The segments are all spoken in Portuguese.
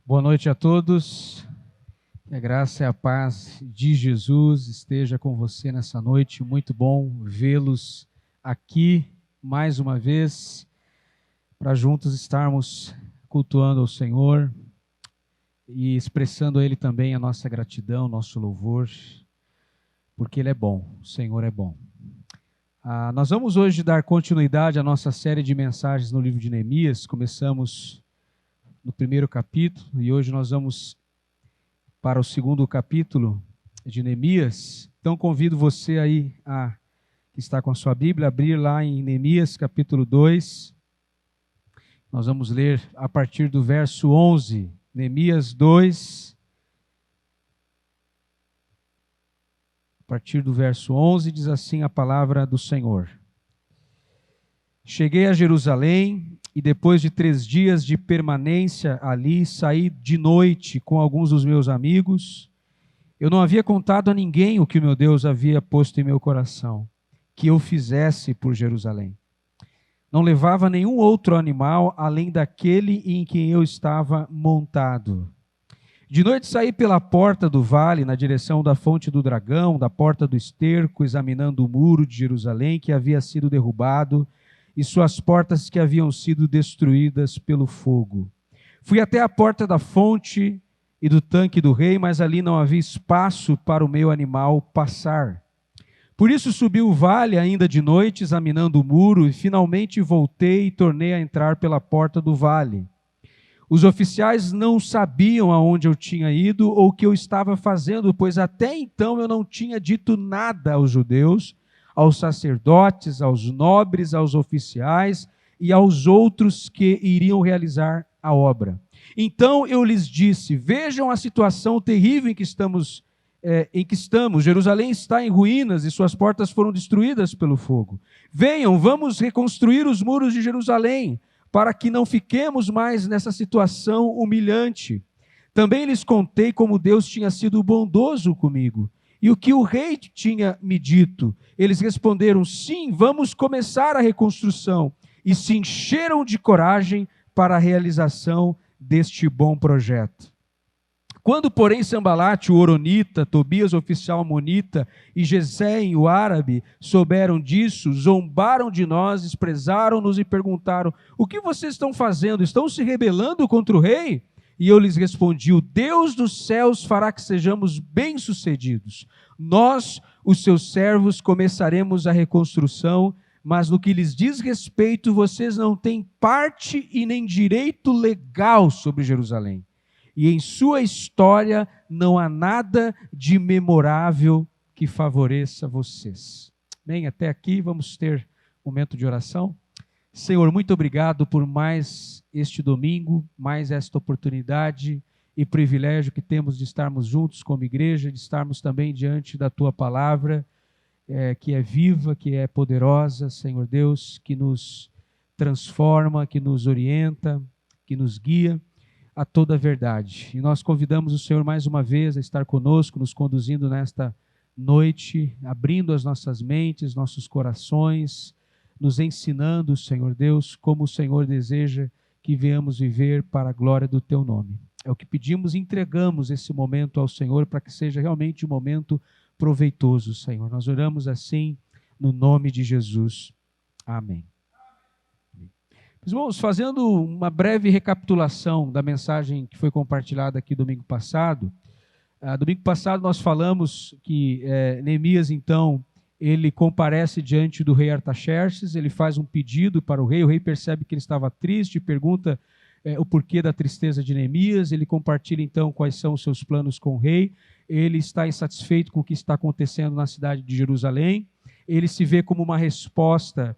Boa noite a todos. Que a graça e a paz de Jesus esteja com você nessa noite. Muito bom vê-los aqui mais uma vez, para juntos estarmos cultuando ao Senhor e expressando a Ele também a nossa gratidão, nosso louvor, porque Ele é bom, o Senhor é bom. Nós vamos hoje dar continuidade à nossa série de mensagens no livro de Neemias. Começamos no primeiro capítulo e hoje nós vamos para o segundo capítulo de Neemias. Então convido você aí que está com a sua Bíblia, a abrir lá em Neemias capítulo 2. Nós vamos ler a partir do verso 11. Neemias 2, a partir do verso 11, diz assim a palavra do Senhor. Cheguei a Jerusalém e depois de 3 dias de permanência ali, saí de noite com alguns dos meus amigos. Eu não havia contado a ninguém o que o meu Deus havia posto em meu coração, que eu fizesse por Jerusalém. Não levava nenhum outro animal além daquele em quem eu estava montado. De noite saí pela porta do vale, na direção da fonte do dragão, da porta do esterco, examinando o muro de Jerusalém que havia sido derrubado e suas portas que haviam sido destruídas pelo fogo. Fui até a porta da fonte e do tanque do rei, mas ali não havia espaço para o meu animal passar. Por isso subi o vale ainda de noite, examinando o muro, e finalmente voltei e tornei a entrar pela porta do vale. Os oficiais não sabiam aonde eu tinha ido ou o que eu estava fazendo, pois até então eu não tinha dito nada aos judeus, aos sacerdotes, aos nobres, aos oficiais e aos outros que iriam realizar a obra. Então eu lhes disse: vejam a situação terrível em que estamos. Jerusalém está em ruínas e suas portas foram destruídas pelo fogo. Venham, vamos reconstruir os muros de Jerusalém, para que não fiquemos mais nessa situação humilhante. Também lhes contei como Deus tinha sido bondoso comigo e o que o rei tinha me dito. Eles responderam: sim, vamos começar a reconstrução, e se encheram de coragem para a realização deste bom projeto. Quando, porém, Sambalate, o horonita, Tobias, o oficial amonita, e Gesem, o árabe, souberam disso, zombaram de nós, desprezaram-nos e perguntaram: o que vocês estão fazendo? Estão se rebelando contra o rei? E eu lhes respondi: o Deus dos céus fará que sejamos bem-sucedidos. Nós, os seus servos, começaremos a reconstrução, mas no que lhes diz respeito, vocês não têm parte e nem direito legal sobre Jerusalém. E em sua história não há nada de memorável que favoreça vocês. Bem, até aqui vamos ter um momento de oração. Senhor, muito obrigado por mais este domingo, mais esta oportunidade e privilégio que temos de estarmos juntos como igreja, de estarmos também diante da Tua palavra, que é viva, que é poderosa, Senhor Deus, que nos transforma, que nos orienta, que nos guia a toda a verdade. E nós convidamos o Senhor mais uma vez a estar conosco, nos conduzindo nesta noite, abrindo as nossas mentes, nossos corações, nos ensinando, Senhor Deus, como o Senhor deseja que venhamos viver para a glória do Teu nome. É o que pedimos e entregamos esse momento ao Senhor para que seja realmente um momento proveitoso, Senhor. Nós oramos assim no nome de Jesus. Amém. Irmãos, fazendo uma breve recapitulação da mensagem que foi compartilhada aqui domingo passado. Domingo passado nós falamos que Neemias, então, ele comparece diante do rei Artaxerxes, ele faz um pedido para o rei percebe que ele estava triste, pergunta o porquê da tristeza de Neemias, ele compartilha então quais são os seus planos com o rei, ele está insatisfeito com o que está acontecendo na cidade de Jerusalém, ele se vê como uma resposta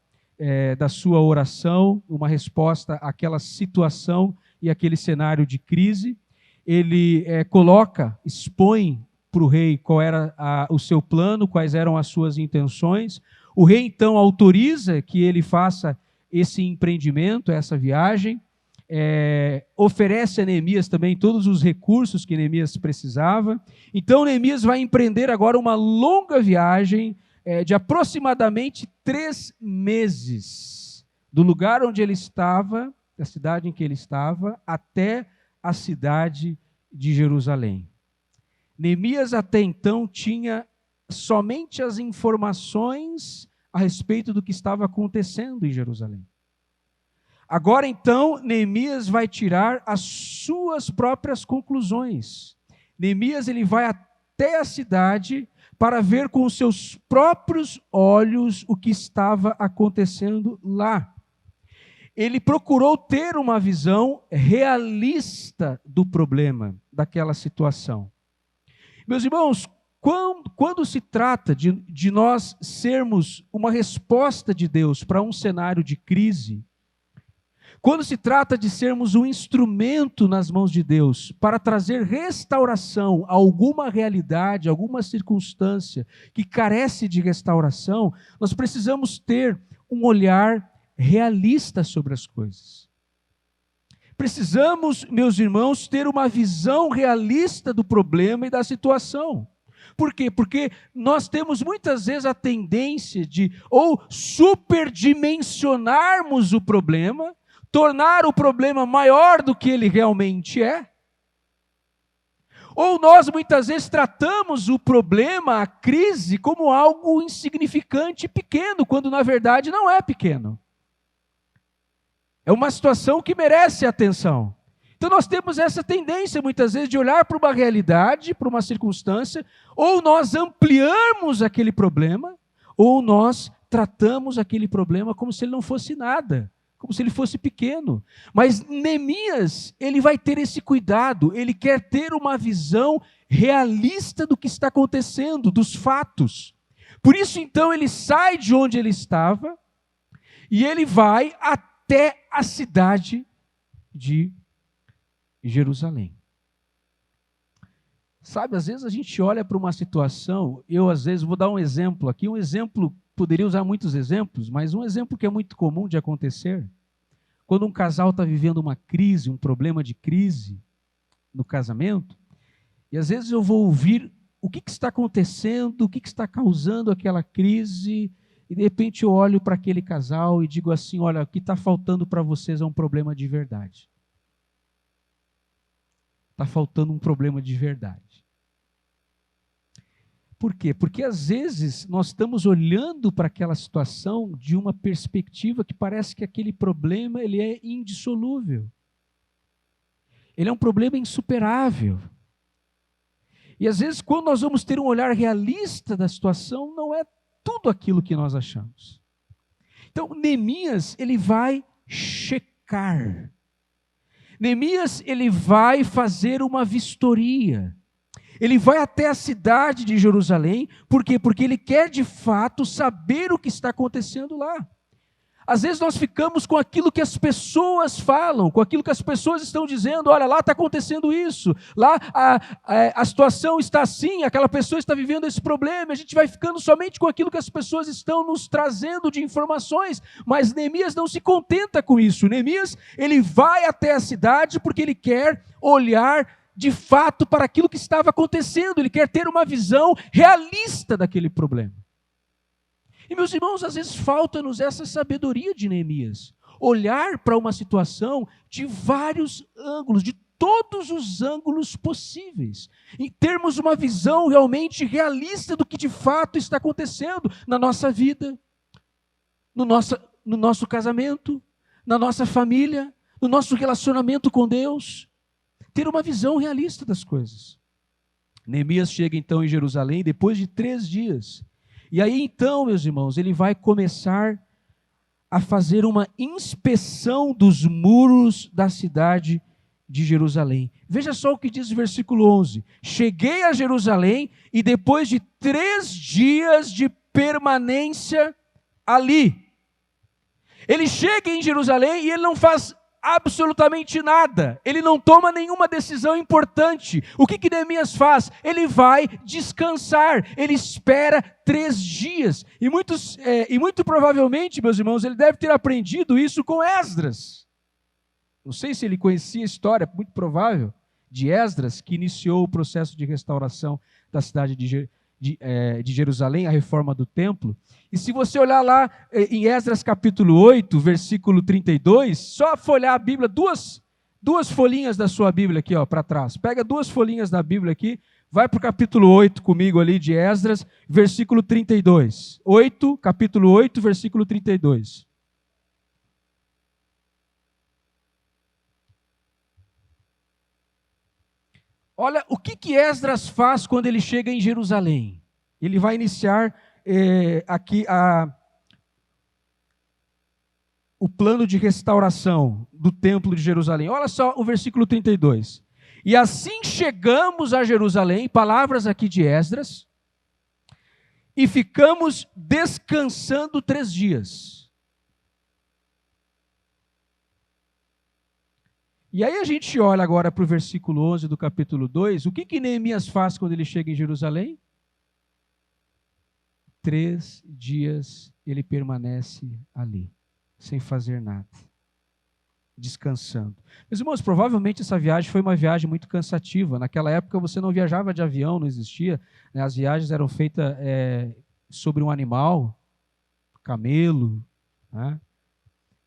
da sua oração, uma resposta àquela situação e àquele cenário de crise. Ele expõe para o rei qual era o seu plano, quais eram as suas intenções. O rei então autoriza que ele faça esse empreendimento, essa viagem, oferece a Neemias também todos os recursos que Neemias precisava. Então Neemias vai empreender agora uma longa viagem de aproximadamente 3 meses, do lugar onde ele estava, da cidade em que ele estava, até a cidade de Jerusalém. Neemias até então tinha somente as informações a respeito do que estava acontecendo em Jerusalém. Agora então, Neemias vai tirar as suas próprias conclusões. Neemias ele vai até a cidade para ver com os seus próprios olhos o que estava acontecendo lá. Ele procurou ter uma visão realista do problema, daquela situação. Meus irmãos, quando se trata de nós sermos uma resposta de Deus para um cenário de crise, quando se trata de sermos um instrumento nas mãos de Deus para trazer restauração a alguma realidade, alguma circunstância que carece de restauração, nós precisamos ter um olhar realista sobre as coisas. Precisamos, meus irmãos, ter uma visão realista do problema e da situação. Por quê? Porque nós temos muitas vezes a tendência de ou superdimensionarmos o problema, tornar o problema maior do que ele realmente é. Ou nós muitas vezes tratamos o problema, a crise, como algo insignificante e pequeno, quando na verdade não é pequeno. É uma situação que merece atenção. Então nós temos essa tendência muitas vezes de olhar para uma realidade, para uma circunstância, ou nós ampliamos aquele problema, ou nós tratamos aquele problema como se ele não fosse nada, como se ele fosse pequeno. Mas Neemias, ele vai ter esse cuidado, ele quer ter uma visão realista do que está acontecendo, dos fatos. Por isso então ele sai de onde ele estava e ele vai até a cidade de Jerusalém. Sabe, às vezes a gente olha para uma situação, eu às vezes vou dar um exemplo aqui, poderia usar muitos exemplos, mas um exemplo que é muito comum de acontecer, quando um casal está vivendo uma crise, um problema de crise no casamento, e às vezes eu vou ouvir o que está acontecendo, o que está causando aquela crise, e de repente eu olho para aquele casal e digo assim, olha, o que está faltando para vocês é um problema de verdade. Está faltando um problema de verdade. Por quê? Porque às vezes nós estamos olhando para aquela situação de uma perspectiva que parece que aquele problema ele é indissolúvel. Ele é um problema insuperável. E às vezes quando nós vamos ter um olhar realista da situação, não é tudo aquilo que nós achamos. Então Neemias, ele vai checar. Neemias, ele vai fazer uma vistoria. Ele vai até a cidade de Jerusalém, por quê? Porque ele quer de fato saber o que está acontecendo lá. Às vezes nós ficamos com aquilo que as pessoas falam, com aquilo que as pessoas estão dizendo, olha, lá está acontecendo isso, lá a situação está assim, aquela pessoa está vivendo esse problema, a gente vai ficando somente com aquilo que as pessoas estão nos trazendo de informações, mas Neemias não se contenta com isso. Neemias, ele vai até a cidade porque ele quer olhar de fato para aquilo que estava acontecendo, ele quer ter uma visão realista daquele problema. E meus irmãos, às vezes falta-nos essa sabedoria de Neemias, olhar para uma situação de vários ângulos, de todos os ângulos possíveis, e termos uma visão realmente realista do que de fato está acontecendo na nossa vida, no nosso casamento, na nossa família, no nosso relacionamento com Deus, ter uma visão realista das coisas. Neemias chega então em Jerusalém depois de 3 dias, e aí então, meus irmãos, ele vai começar a fazer uma inspeção dos muros da cidade de Jerusalém. Veja só o que diz o versículo 11. Cheguei a Jerusalém e depois de 3 dias de permanência ali. Ele chega em Jerusalém e ele não faz absolutamente nada, ele não toma nenhuma decisão importante. O que Neemias faz? Ele vai descansar, ele espera 3 dias, e muito provavelmente, meus irmãos, ele deve ter aprendido isso com Esdras. Não sei se ele conhecia a história, muito provável, de Esdras, que iniciou o processo de restauração da cidade de Jerusalém, a reforma do templo. E se você olhar lá em Esdras capítulo 8, versículo 32, só folhear a Bíblia duas folhinhas da sua Bíblia aqui, ó, para trás. Pega duas folhinhas da Bíblia aqui, vai para o capítulo 8 comigo ali de Esdras, versículo 32. Capítulo 8, versículo 32. Olha o que Esdras faz quando ele chega em Jerusalém. Ele vai iniciar aqui o plano de restauração do templo de Jerusalém. Olha só o versículo 32. E assim chegamos a Jerusalém, palavras aqui de Esdras, e ficamos descansando 3 dias. E aí a gente olha agora para o versículo 11 do capítulo 2, o que Neemias faz quando ele chega em Jerusalém? 3 dias ele permanece ali, sem fazer nada, descansando. Meus irmãos, provavelmente essa viagem foi uma viagem muito cansativa. Naquela época você não viajava de avião, não existia, né? As viagens eram feitas sobre um animal, camelo, né?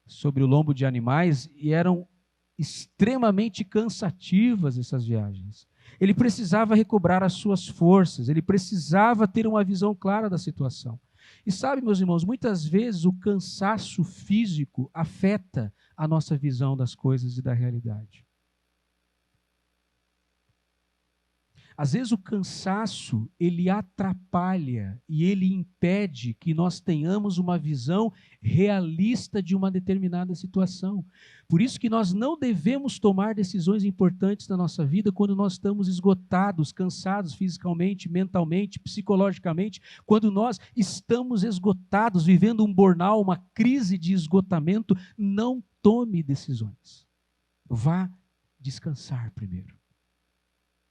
Sobre o lombo de animais, e eram extremamente cansativas essas viagens. Ele precisava recobrar as suas forças, ele precisava ter uma visão clara da situação. E sabe, meus irmãos, muitas vezes o cansaço físico afeta a nossa visão das coisas e da realidade. Às vezes o cansaço, ele atrapalha e ele impede que nós tenhamos uma visão realista de uma determinada situação. Por isso que nós não devemos tomar decisões importantes na nossa vida quando nós estamos esgotados, cansados fisicamente, mentalmente, psicologicamente, quando nós estamos esgotados, vivendo um burnout, uma crise de esgotamento. Não tome decisões. Vá descansar primeiro.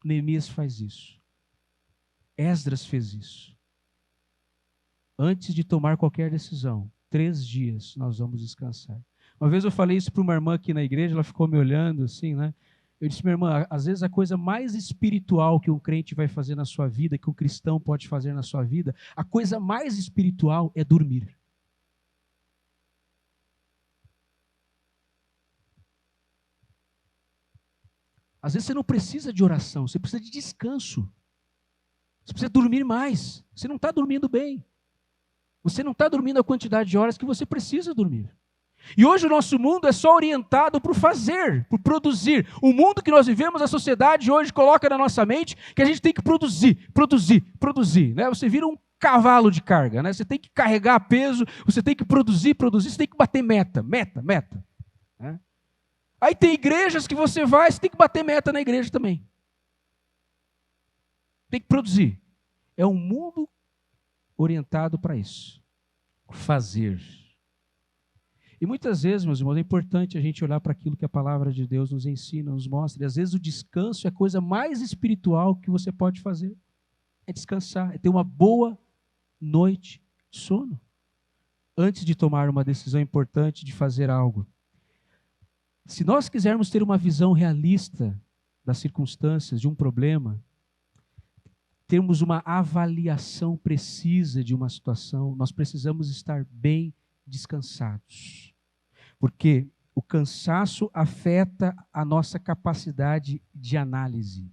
Neemias faz isso. Esdras fez isso. Antes de tomar qualquer decisão, 3 dias nós vamos descansar. Uma vez eu falei isso para uma irmã aqui na igreja, ela ficou me olhando assim, né? Eu disse, minha irmã, às vezes a coisa mais espiritual que um crente vai fazer na sua vida, que um cristão pode fazer na sua vida, a coisa mais espiritual é dormir. Às vezes você não precisa de oração, você precisa de descanso. Você precisa dormir mais. Você não está dormindo bem. Você não está dormindo a quantidade de horas que você precisa dormir. E hoje o nosso mundo é só orientado para o fazer, para produzir. O mundo que nós vivemos, a sociedade hoje coloca na nossa mente que a gente tem que produzir. Né? Você vira um cavalo de carga, né? Você tem que carregar peso, você tem que produzir, você tem que bater meta. Né? Aí tem igrejas que você tem que bater meta na igreja também. Tem que produzir. É um mundo orientado para isso. Fazer. E muitas vezes, meus irmãos, é importante a gente olhar para aquilo que a palavra de Deus nos ensina, nos mostra. E às vezes o descanso é a coisa mais espiritual que você pode fazer. É descansar, é ter uma boa noite de sono. Antes de tomar uma decisão importante de fazer algo. Se nós quisermos ter uma visão realista das circunstâncias, de um problema, termos uma avaliação precisa de uma situação, nós precisamos estar bem descansados. Porque o cansaço afeta a nossa capacidade de análise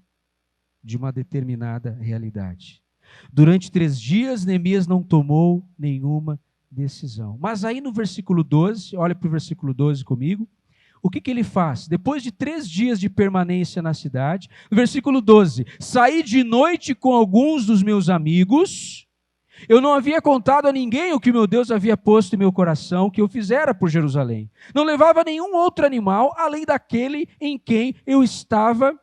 de uma determinada realidade. Durante 3 dias, Neemias não tomou nenhuma decisão. Mas aí no versículo 12, olha para o versículo 12 comigo, o que ele faz? Depois de 3 dias de permanência na cidade, no versículo 12, saí de noite com alguns dos meus amigos, eu não havia contado a ninguém o que meu Deus havia posto em meu coração, que eu fizera por Jerusalém. Não levava nenhum outro animal, além daquele em quem eu estava,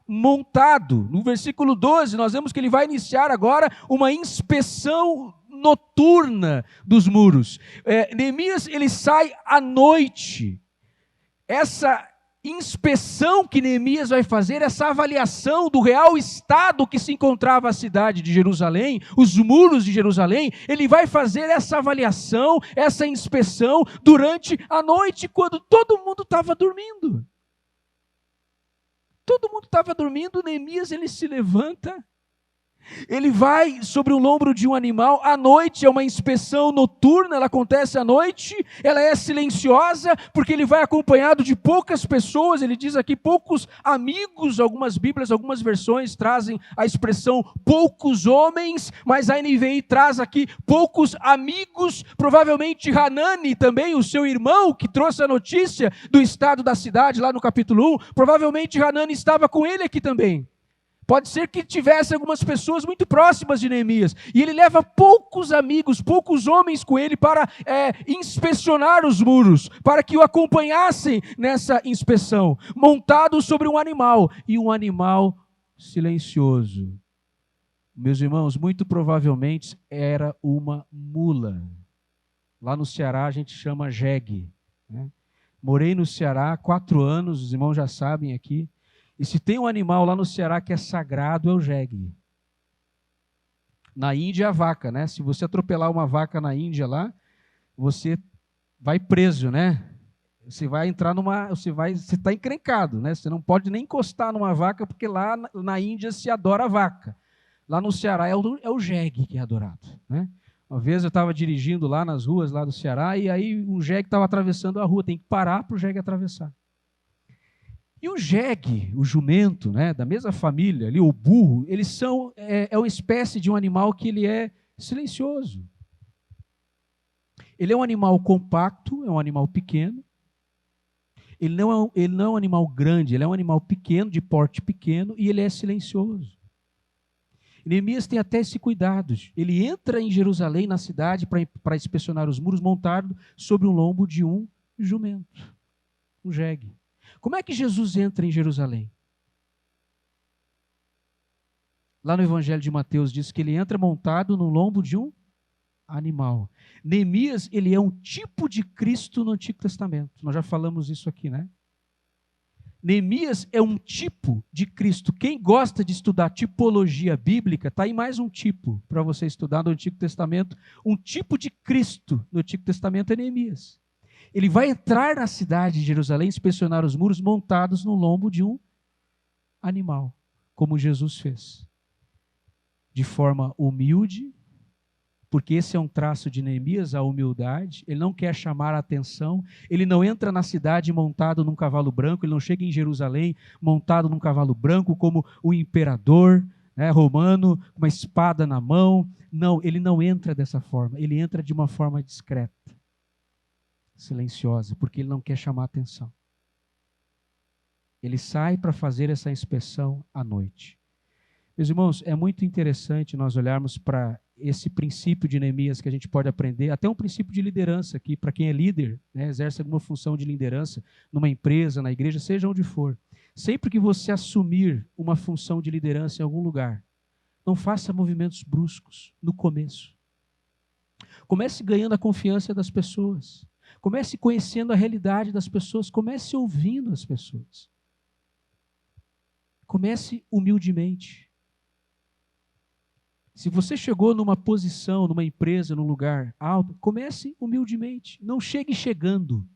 montado. No versículo 12, nós vemos que ele vai iniciar agora uma inspeção noturna dos muros. Neemias, ele sai à noite. Essa inspeção que Neemias vai fazer, essa avaliação do real estado que se encontrava a cidade de Jerusalém, os muros de Jerusalém, ele vai fazer essa avaliação, essa inspeção durante a noite, quando todo mundo estava dormindo. Todo mundo estava dormindo, Neemias ele se levanta Ele vai sobre o lombo de um animal, à noite é uma inspeção noturna, ela acontece à noite, ela é silenciosa, porque ele vai acompanhado de poucas pessoas, ele diz aqui poucos amigos, algumas Bíblias, algumas versões trazem a expressão poucos homens, mas a NVI traz aqui poucos amigos, provavelmente Hanani também, o seu irmão, que trouxe a notícia do estado da cidade, lá no capítulo 1, provavelmente Hanani estava com ele aqui também. Pode ser que tivesse algumas pessoas muito próximas de Neemias. E ele leva poucos amigos, poucos homens com ele para inspecionar os muros, para que o acompanhassem nessa inspeção, montado sobre um animal, e um animal silencioso. Meus irmãos, muito provavelmente era uma mula. Lá no Ceará a gente chama jegue, né? Morei no Ceará há 4 anos, os irmãos já sabem aqui. E se tem um animal lá no Ceará que é sagrado, é o jegue. Na Índia é a vaca, né? Se você atropelar uma vaca na Índia lá, você vai preso, né? Você vai entrar você está encrencado, né? Você não pode nem encostar numa vaca, porque lá na Índia se adora a vaca. Lá no Ceará é o jegue que é adorado, né? Uma vez eu estava dirigindo lá nas ruas lá do Ceará, e aí um jegue estava atravessando a rua, tem que parar para o jegue atravessar. E o jegue, o jumento, né, da mesma família, ali, o burro, eles são uma espécie de um animal que ele é silencioso. Ele é um animal compacto, é um animal pequeno. Ele não é um animal grande, ele é um animal pequeno, de porte pequeno, e ele é silencioso. Neemias tem até esse cuidado. Ele entra em Jerusalém, na cidade, para inspecionar os muros, montado sobre o lombo de um jumento, um jegue. Como é que Jesus entra em Jerusalém? Lá no Evangelho de Mateus diz que ele entra montado no lombo de um animal. Neemias, ele é um tipo de Cristo no Antigo Testamento. Nós já falamos isso aqui, né? Neemias é um tipo de Cristo. Quem gosta de estudar tipologia bíblica, está aí mais um tipo para você estudar no Antigo Testamento. Um tipo de Cristo no Antigo Testamento é Neemias. Ele vai entrar na cidade de Jerusalém, inspecionar os muros montados no lombo de um animal, como Jesus fez. De forma humilde, porque esse é um traço de Neemias, a humildade. Ele não quer chamar a atenção, ele não entra na cidade montado num cavalo branco, ele não chega em Jerusalém montado num cavalo branco como o imperador, né, romano, com uma espada na mão. Não, ele não entra dessa forma, ele entra de uma forma discreta, silenciosa, porque ele não quer chamar a atenção. Ele sai para fazer essa inspeção à noite. Meus irmãos, é muito interessante nós olharmos para esse princípio de Neemias que a gente pode aprender, até um princípio de liderança aqui, para quem é líder, né, exerce alguma função de liderança numa empresa, na igreja, seja onde for. Sempre que você assumir uma função de liderança em algum lugar, não faça movimentos bruscos no começo. Comece ganhando a confiança das pessoas. Comece conhecendo a realidade das pessoas. Comece ouvindo as pessoas. Comece humildemente. Se você chegou numa posição, numa empresa, num lugar alto, comece humildemente. Não chegue chegando.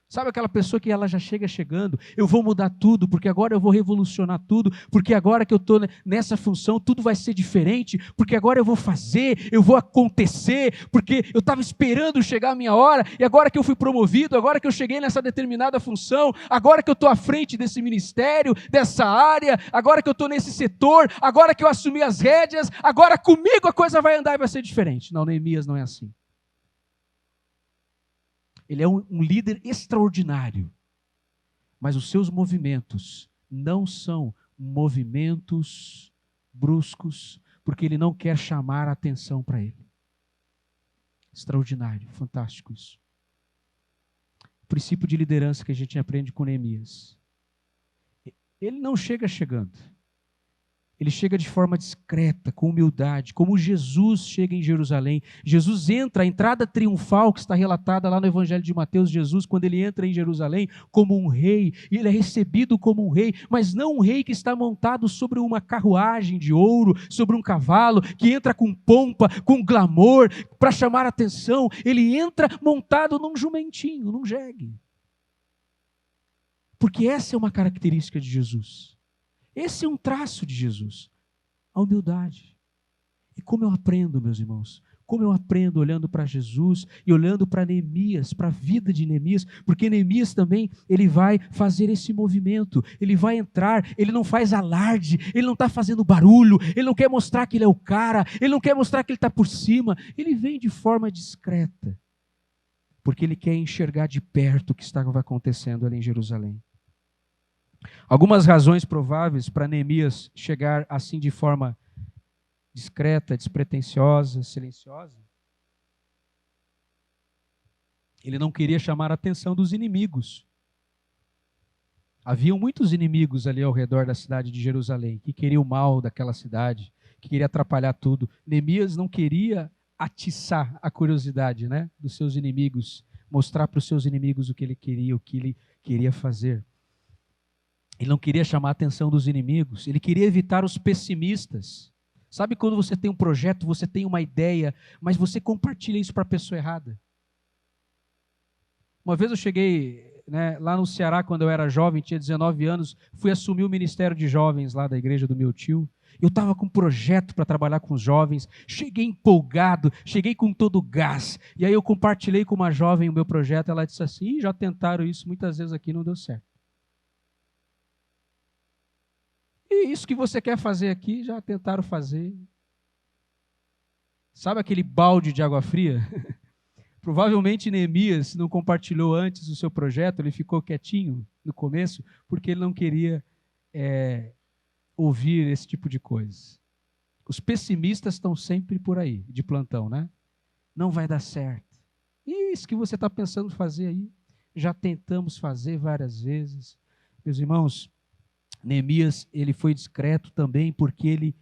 Sabe aquela pessoa que ela já chega chegando? Eu vou mudar tudo, porque agora eu vou revolucionar tudo, porque agora que eu estou nessa função, tudo vai ser diferente, porque agora eu vou fazer, eu vou acontecer, porque eu estava esperando chegar a minha hora, e agora que eu fui promovido, agora que eu cheguei nessa determinada função, agora que eu estou à frente desse ministério, dessa área, agora que eu estou nesse setor, agora que eu assumi as rédeas, agora comigo a coisa vai andar e vai ser diferente. Não, Neemias não é assim. Ele é um líder extraordinário, mas os seus movimentos não são movimentos bruscos, porque ele não quer chamar a atenção para ele. Extraordinário, fantástico isso. O princípio de liderança que a gente aprende com Neemias. Ele não chega chegando. Ele chega de forma discreta, com humildade, como Jesus chega em Jerusalém. Jesus entra, a entrada triunfal que está relatada lá no Evangelho de Mateus, Jesus, quando ele entra em Jerusalém como um rei, e ele é recebido como um rei, mas não um rei que está montado sobre uma carruagem de ouro, sobre um cavalo, que entra com pompa, com glamour, para chamar a atenção. Ele entra montado num jumentinho, num jegue. Porque essa é uma característica de Jesus. Esse é um traço de Jesus, a humildade. E como eu aprendo, meus irmãos? Como eu aprendo olhando para Jesus e olhando para Neemias, para a vida de Neemias, porque Neemias também, ele vai fazer esse movimento, ele vai entrar, ele não faz alarde, ele não está fazendo barulho, ele não quer mostrar que ele é o cara, ele não quer mostrar que ele está por cima, ele vem de forma discreta, porque ele quer enxergar de perto o que estava acontecendo ali em Jerusalém. Algumas razões prováveis para Neemias chegar assim de forma discreta, despretensiosa, silenciosa. Ele não queria chamar a atenção dos inimigos. Haviam muitos inimigos ali ao redor da cidade de Jerusalém, que queriam o mal daquela cidade, que queriam atrapalhar tudo. Neemias não queria atiçar a curiosidade, né, dos seus inimigos, mostrar para os seus inimigos o que ele queria fazer. Ele não queria chamar a atenção dos inimigos, ele queria evitar os pessimistas. Sabe quando você tem um projeto, você tem uma ideia, mas você compartilha isso para a pessoa errada? Uma vez eu cheguei, né, lá no Ceará, quando eu era jovem, tinha 19 anos, fui assumir o ministério de jovens lá da igreja do meu tio. Eu estava com um projeto para trabalhar com os jovens, cheguei empolgado, cheguei com todo o gás. E aí eu compartilhei com uma jovem o meu projeto, ela disse assim, já tentaram isso muitas vezes aqui, não deu certo. E isso que você quer fazer aqui, já tentaram fazer. Sabe aquele balde de água fria? Provavelmente Neemias não compartilhou antes o seu projeto, ele ficou quietinho no começo, porque ele não queria ouvir esse tipo de coisa. Os pessimistas estão sempre por aí, de plantão, né? Não vai dar certo. Isso que você está pensando fazer aí, já tentamos fazer várias vezes. Meus irmãos, Neemias, ele foi discreto também porque ele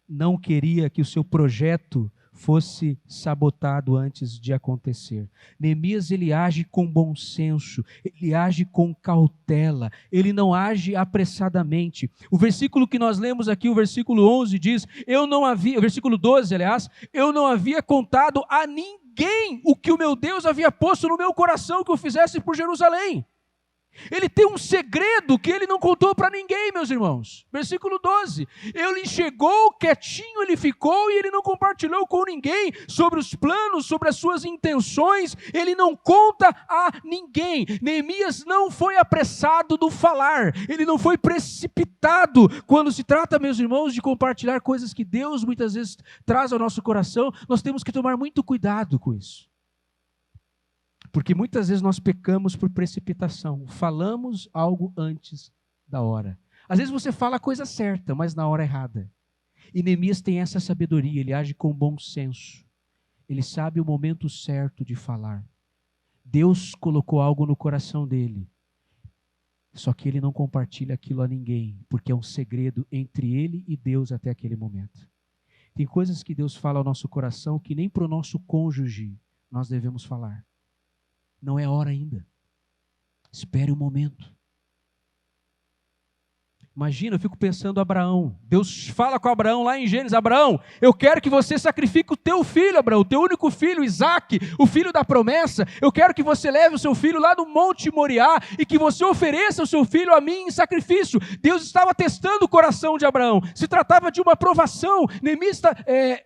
não queria que o seu projeto fosse sabotado antes de acontecer. Neemias, ele age com bom senso, ele age com cautela, ele não age apressadamente. O versículo que nós lemos aqui, o versículo 11 diz, o versículo 12, aliás, eu não havia contado a ninguém o que o meu Deus havia posto no meu coração que eu fizesse por Jerusalém. Ele tem um segredo que ele não contou para ninguém, meus irmãos. Versículo 12. Ele chegou, quietinho ele ficou e ele não compartilhou com ninguém sobre os planos, sobre as suas intenções. Ele não conta a ninguém. Neemias não foi apressado do falar. Ele não foi precipitado. Quando se trata, meus irmãos, de compartilhar coisas que Deus muitas vezes traz ao nosso coração, nós temos que tomar muito cuidado com isso. Porque muitas vezes nós pecamos por precipitação, falamos algo antes da hora. Às vezes você fala a coisa certa, mas na hora errada. E Neemias tem essa sabedoria, ele age com bom senso. Ele sabe o momento certo de falar. Deus colocou algo no coração dele. Só que ele não compartilha aquilo a ninguém, porque é um segredo entre ele e Deus até aquele momento. Tem coisas que Deus fala ao nosso coração que nem para o nosso cônjuge nós devemos falar. Não é hora ainda. Espere um momento. Imagina, eu fico pensando Abraão. Deus fala com Abraão lá em Gênesis. Abraão, eu quero que você sacrifique o teu filho, Abraão, o teu único filho, Isaque, o filho da promessa. Eu quero que você leve o seu filho lá no Monte Moriá e que você ofereça o seu filho a mim em sacrifício. Deus estava testando o coração de Abraão. Se tratava de uma provação.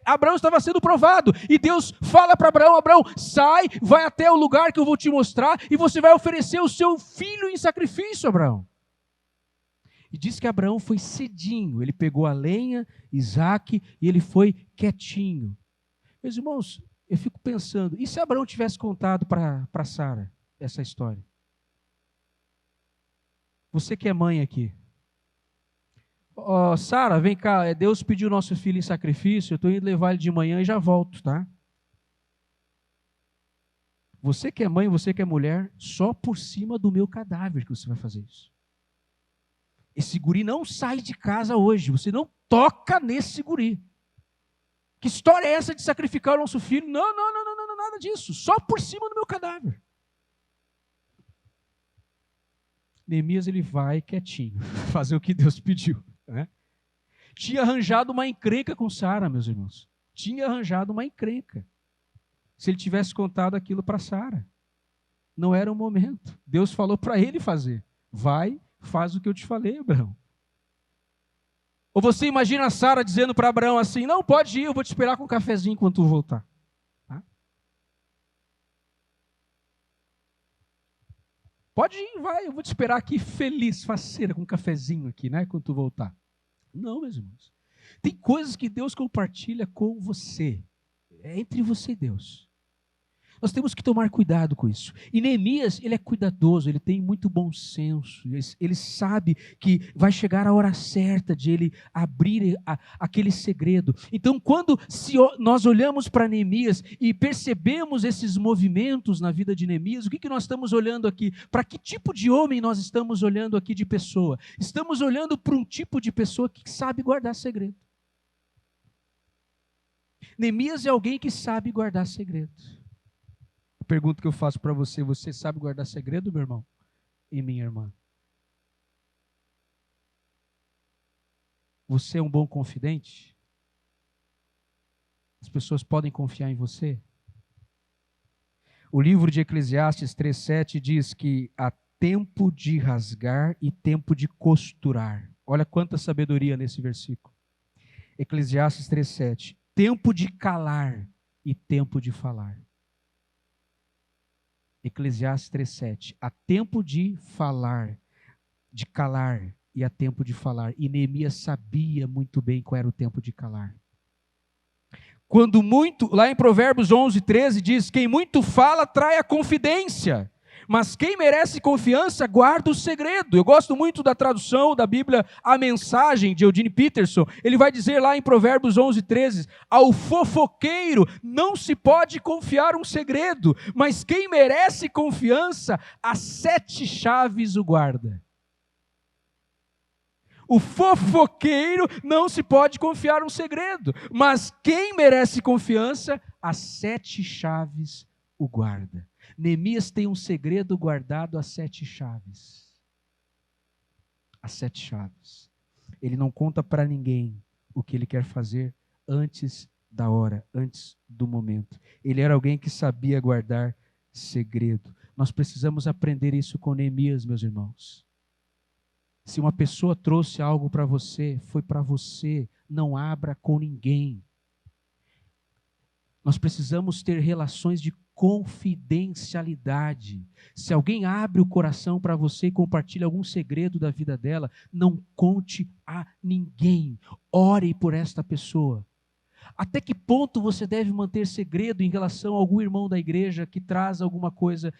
Abraão estava sendo provado. E Deus fala para Abraão, Abraão, sai, vai até o lugar que eu vou te mostrar e você vai oferecer o seu filho em sacrifício, Abraão. E diz que Abraão foi cedinho, ele pegou a lenha, Isaque, e ele foi quietinho. Meus irmãos, eu fico pensando, e se Abraão tivesse contado para Sara essa história? Você que é mãe aqui. Sara, vem cá, Deus pediu nosso filho em sacrifício, eu estou indo levar ele de manhã e já volto, tá? Você que é mãe, você que é mulher, só por cima do meu cadáver que você vai fazer isso. Esse guri não sai de casa hoje, você não toca nesse guri. Que história é essa de sacrificar o nosso filho? Não, nada disso, só por cima do meu cadáver. Neemias, ele vai quietinho, fazer o que Deus pediu, né? Tinha arranjado uma encrenca com Sara, meus irmãos. Tinha arranjado uma encrenca. Se ele tivesse contado aquilo para Sara. Não era o momento. Deus falou para ele fazer. Vai, faz o que eu te falei, Abraão. Ou você imagina a Sara dizendo para Abraão assim, não, pode ir, eu vou te esperar com um cafezinho enquanto tu voltar. Tá? Pode ir, vai, eu vou te esperar aqui feliz, faceira, com um cafezinho aqui, né, quando tu voltar. Não, meus irmãos. Tem coisas que Deus compartilha com você. É entre você e Deus. Nós temos que tomar cuidado com isso. E Neemias, ele é cuidadoso, ele tem muito bom senso. Ele sabe que vai chegar a hora certa de ele abrir aquele segredo. Então, quando nós olhamos para Neemias e percebemos esses movimentos na vida de Neemias, o que nós estamos olhando aqui? Para que tipo de homem nós estamos olhando aqui de pessoa? Estamos olhando para um tipo de pessoa que sabe guardar segredo. Neemias é alguém que sabe guardar segredo. Pergunta que eu faço para você: você sabe guardar segredo, meu irmão e minha irmã? Você é um bom confidente? As pessoas podem confiar em você? O livro de Eclesiastes 3:7 diz que há tempo de rasgar e tempo de costurar. Olha quanta sabedoria nesse versículo. Eclesiastes 3:7. Tempo de calar e tempo de falar. Eclesiastes 3:7. Há tempo de falar, de calar, e há tempo de falar. E Neemias sabia muito bem qual era o tempo de calar. Quando muito, lá em Provérbios 11:13 diz, quem muito fala trai a confidência, mas quem merece confiança guarda o segredo. Eu gosto muito da tradução da Bíblia, A Mensagem, de Eugene Peterson. Ele vai dizer lá em Provérbios 11:13, ao fofoqueiro não se pode confiar um segredo, mas quem merece confiança, as 7 chaves o guarda. O fofoqueiro não se pode confiar um segredo, mas quem merece confiança, as 7 chaves o guarda. Neemias tem um segredo guardado às 7 chaves. As 7 chaves. Ele não conta para ninguém o que ele quer fazer antes da hora, antes do momento. Ele era alguém que sabia guardar segredo. Nós precisamos aprender isso com Neemias, meus irmãos. Se uma pessoa trouxe algo para você, foi para você, não abra com ninguém. Nós precisamos ter relações de confidencialidade. Se alguém abre o coração para você e compartilha algum segredo da vida dela, não conte a ninguém. Ore por esta pessoa. Até que ponto você deve manter segredo em relação a algum irmão da igreja que traz alguma coisa,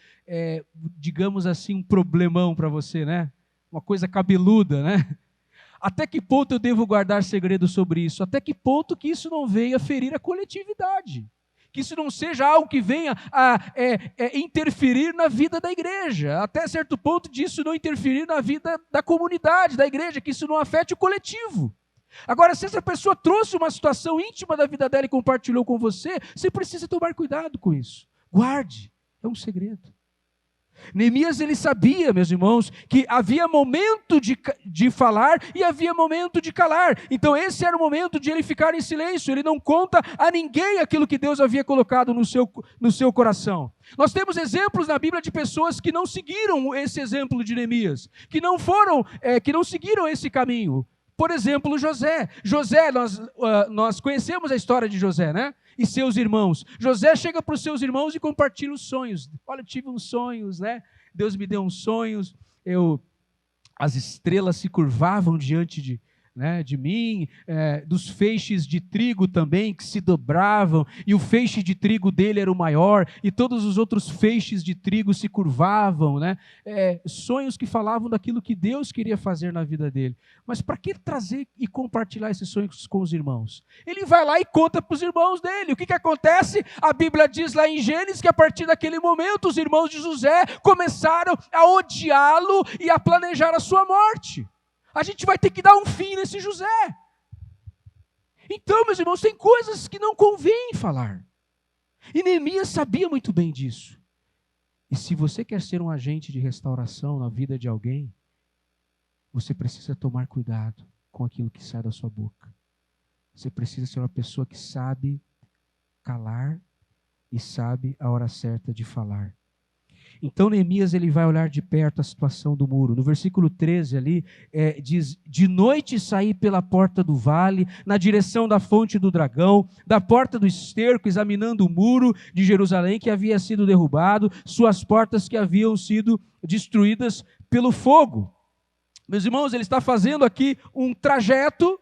digamos assim, um problemão para você, né? Uma coisa cabeluda, né? Até que ponto eu devo guardar segredo sobre isso? Até que ponto que isso não venha ferir a coletividade? Que isso não seja algo que venha a interferir na vida da igreja, até certo ponto disso não interferir na vida da comunidade, da igreja, que isso não afete o coletivo. Agora, se essa pessoa trouxe uma situação íntima da vida dela e compartilhou com você, você precisa tomar cuidado com isso. Guarde, é um segredo. Neemias, ele sabia, meus irmãos, que havia momento de falar e havia momento de calar. Então esse era o momento de ele ficar em silêncio. Ele não conta a ninguém aquilo que Deus havia colocado no seu coração. Nós temos exemplos na Bíblia de pessoas que não seguiram esse exemplo de Neemias, que não seguiram esse caminho. Por exemplo, José. Nós conhecemos a história de José, né? E seus irmãos. José chega para os seus irmãos e compartilha os sonhos. Olha, eu tive uns sonhos, né? Deus me deu uns sonhos. As estrelas se curvavam diante de mim, dos feixes de trigo também que se dobravam, e o feixe de trigo dele era o maior, e todos os outros feixes de trigo se curvavam, né? Sonhos que falavam daquilo que Deus queria fazer na vida dele. Mas para que trazer e compartilhar esses sonhos com os irmãos? Ele vai lá e conta para os irmãos dele. O que acontece? A Bíblia diz lá em Gênesis que a partir daquele momento os irmãos de José começaram a odiá-lo e a planejar a sua morte. A gente vai ter que dar um fim nesse José. Então, meus irmãos, tem coisas que não convém falar. E Neemias sabia muito bem disso. E se você quer ser um agente de restauração na vida de alguém, você precisa tomar cuidado com aquilo que sai da sua boca. Você precisa ser uma pessoa que sabe calar e sabe a hora certa de falar. Então Neemias ele vai olhar de perto a situação do muro. No versículo 13 ali, diz, de noite saí pela porta do vale, na direção da fonte do dragão, da porta do esterco, examinando o muro de Jerusalém que havia sido derrubado, suas portas que haviam sido destruídas pelo fogo. Meus irmãos, ele está fazendo aqui um trajeto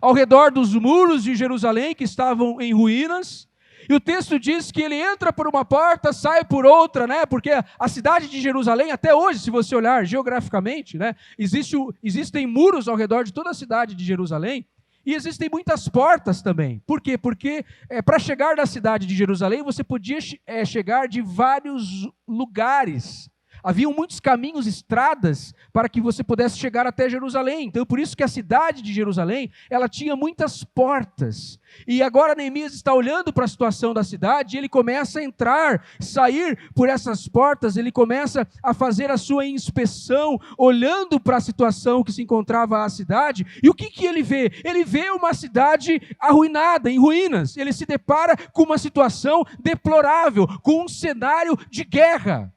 ao redor dos muros de Jerusalém que estavam em ruínas. E o texto diz que ele entra por uma porta, sai por outra, né? Porque a cidade de Jerusalém, até hoje, se você olhar geograficamente, né? Existem muros ao redor de toda a cidade de Jerusalém, e existem muitas portas também. Por quê? Porque para chegar da cidade de Jerusalém, você podia chegar de vários lugares. Haviam muitos caminhos, estradas, para que você pudesse chegar até Jerusalém. Então, por isso que a cidade de Jerusalém, ela tinha muitas portas. E agora Neemias está olhando para a situação da cidade, e ele começa a entrar, sair por essas portas, ele começa a fazer a sua inspeção, olhando para a situação que se encontrava a cidade. E o que ele vê? Ele vê uma cidade arruinada, em ruínas. Ele se depara com uma situação deplorável, com um cenário de guerra.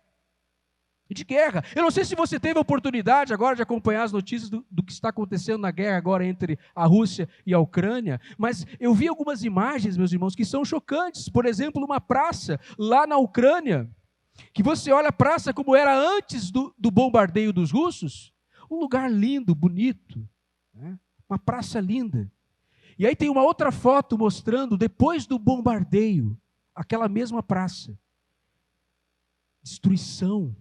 Eu não sei se você teve a oportunidade agora de acompanhar as notícias do que está acontecendo na guerra agora entre a Rússia e a Ucrânia, mas eu vi algumas imagens, meus irmãos, que são chocantes. Por exemplo, uma praça lá na Ucrânia, que você olha a praça como era antes do bombardeio dos russos, um lugar lindo, bonito, né? Uma praça linda. E aí tem uma outra foto mostrando, depois do bombardeio, aquela mesma praça. Destruição.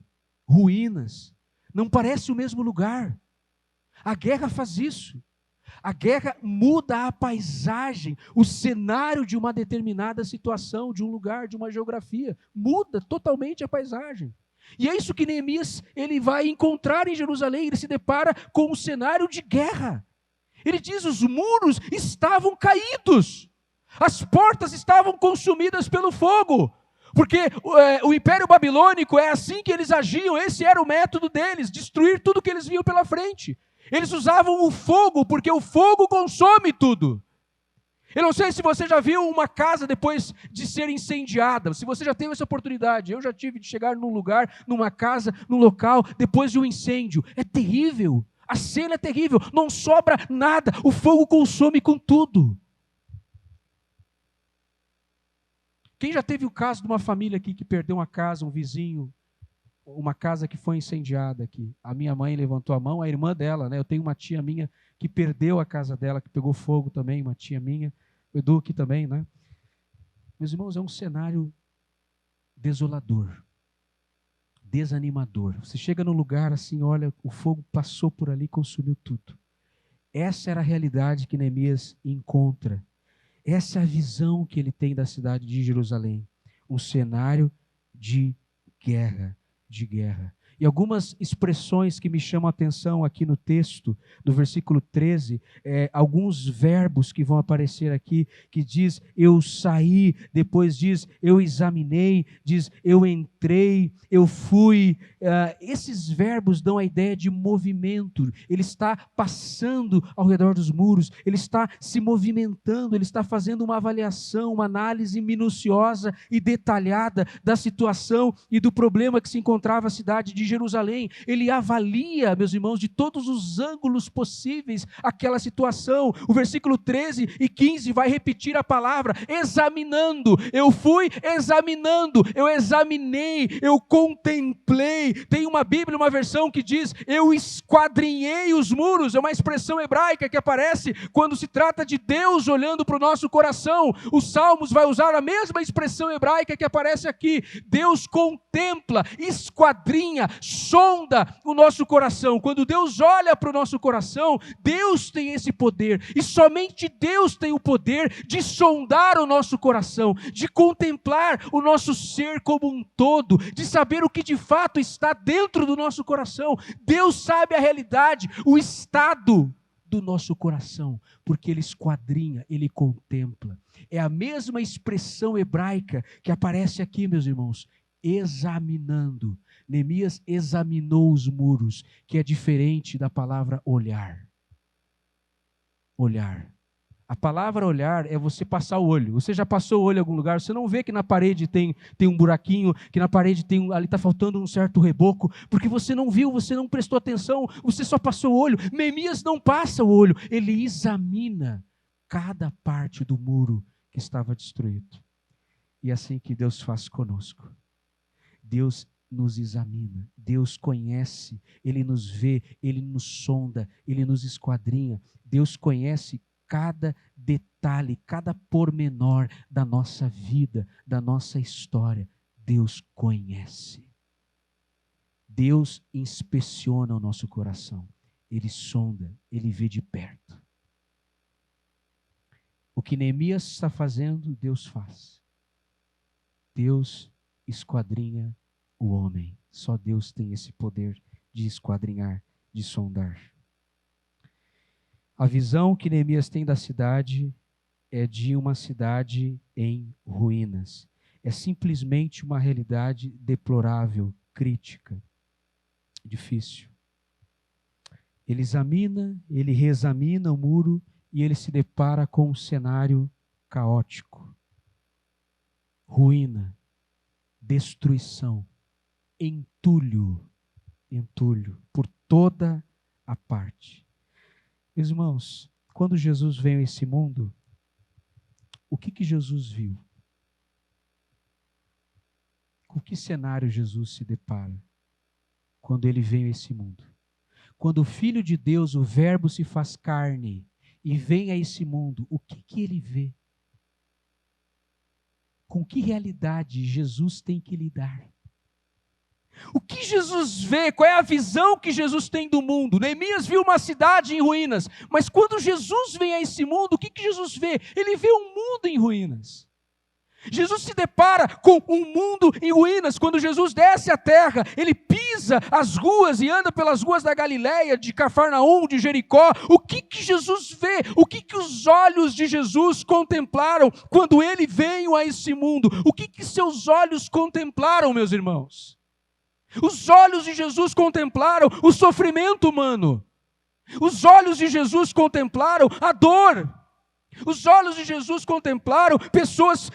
Ruínas, não parece o mesmo lugar. A guerra faz isso. A guerra muda a paisagem, o cenário de uma determinada situação, de um lugar, de uma geografia. Muda totalmente a paisagem. E é isso que Neemias ele vai encontrar em Jerusalém. Ele se depara com um cenário de guerra. Ele diz: os muros estavam caídos, as portas estavam consumidas pelo fogo. Porque o Império Babilônico é assim que eles agiam, esse era o método deles, destruir tudo que eles viam pela frente. Eles usavam o fogo, porque o fogo consome tudo. Eu não sei se você já viu uma casa depois de ser incendiada, se você já teve essa oportunidade. Eu já tive de chegar num lugar, numa casa, num local, depois de um incêndio. É terrível, a cena é terrível, não sobra nada, o fogo consome com tudo. Quem já teve o caso de uma família aqui que perdeu uma casa, um vizinho, uma casa que foi incendiada aqui? A minha mãe levantou a mão, a irmã dela, né? Eu tenho uma tia minha que perdeu a casa dela, que pegou fogo também, uma tia minha, o Edu aqui também, né? Meus irmãos, é um cenário desolador, desanimador. Você chega no lugar assim, olha, o fogo passou por ali e consumiu tudo. Essa era a realidade que Neemias encontra. Essa é a visão que ele tem da cidade de Jerusalém, um cenário de guerra, de guerra. E algumas expressões que me chamam a atenção aqui no texto, do versículo 13, alguns verbos que vão aparecer aqui, que diz, eu saí, depois diz, eu examinei, diz, eu entrei, eu fui. Esses verbos dão a ideia de movimento. Ele está passando ao redor dos muros, ele está se movimentando, ele está fazendo uma avaliação, uma análise minuciosa e detalhada da situação e do problema que se encontrava a cidade de Jerusalém. Ele avalia, meus irmãos, de todos os ângulos possíveis aquela situação. O versículo 13 e 15 vai repetir a palavra examinando. Eu fui examinando, eu examinei, eu contemplei. Tem uma Bíblia, uma versão que diz, eu esquadrinhei os muros. É uma expressão hebraica que aparece quando se trata de Deus olhando para o nosso coração. Os Salmos vai usar a mesma expressão hebraica que aparece aqui. Deus contempla, esquadrinha, sonda o nosso coração. Quando Deus olha para o nosso coração, Deus tem esse poder, e somente Deus tem o poder de sondar o nosso coração, de contemplar o nosso ser como um todo, de saber o que de fato está dentro do nosso coração. Deus sabe a realidade, o estado do nosso coração, porque Ele esquadrinha, Ele contempla. É a mesma expressão hebraica que aparece aqui, meus irmãos, examinando. Neemias examinou os muros, que é diferente da palavra olhar. Olhar. A palavra olhar é você passar o olho. Você já passou o olho em algum lugar, você não vê que na parede tem um buraquinho, que na parede ali está faltando um certo reboco, porque você não viu, você não prestou atenção, você só passou o olho. Neemias não passa o olho, ele examina cada parte do muro que estava destruído. E é assim que Deus faz conosco. Deus nos examina, Deus conhece, Ele nos vê, Ele nos sonda, Ele nos esquadrinha. Deus conhece cada detalhe, cada pormenor da nossa vida, da nossa história. Deus conhece. Deus inspeciona o nosso coração. Ele sonda, Ele vê de perto. O que Neemias está fazendo, Deus faz. Deus esquadrinha o homem. Só Deus tem esse poder de esquadrinhar, de sondar. A visão que Neemias tem da cidade é de uma cidade em ruínas. É simplesmente uma realidade deplorável, crítica, difícil. Ele examina, ele reexamina o muro e ele se depara com um cenário caótico. Ruína, destruição, entulho por toda a parte. Meus irmãos, quando Jesus veio a esse mundo, o que Jesus viu? Com que cenário Jesus se depara quando ele veio a esse mundo? Quando o Filho de Deus, o Verbo, se faz carne e vem a esse mundo, o que ele vê? Com que realidade Jesus tem que lidar? O que Jesus vê? Qual é a visão que Jesus tem do mundo? Neemias viu uma cidade em ruínas, mas quando Jesus vem a esse mundo, o que Jesus vê? Ele vê um mundo em ruínas. Jesus se depara com um mundo em ruínas. Quando Jesus desce à terra, ele pisa as ruas e anda pelas ruas da Galileia, de Cafarnaum, de Jericó. O que Jesus vê? O que os olhos de Jesus contemplaram quando ele veio a esse mundo? O que seus olhos contemplaram, meus irmãos? Os olhos de Jesus contemplaram o sofrimento humano. Os olhos de Jesus contemplaram a dor. Os olhos de Jesus contemplaram pessoas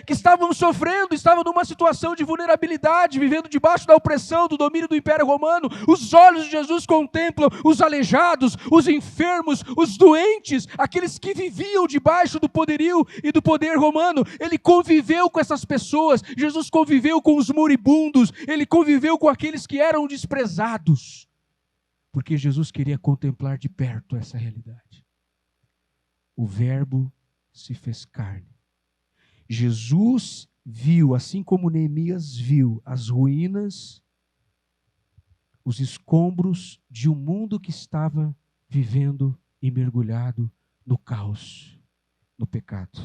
que estavam sofrendo, estavam numa situação de vulnerabilidade, vivendo debaixo da opressão, do domínio do Império Romano. Os olhos de Jesus contemplam os aleijados, os enfermos, os doentes, aqueles que viviam debaixo do poderio e do poder romano. Ele conviveu com essas pessoas. Jesus conviveu com os moribundos, ele conviveu com aqueles que eram desprezados, porque Jesus queria contemplar de perto essa realidade. O Verbo se fez carne. Jesus viu, assim como Neemias viu, as ruínas, os escombros de um mundo que estava vivendo e mergulhado no caos, no pecado.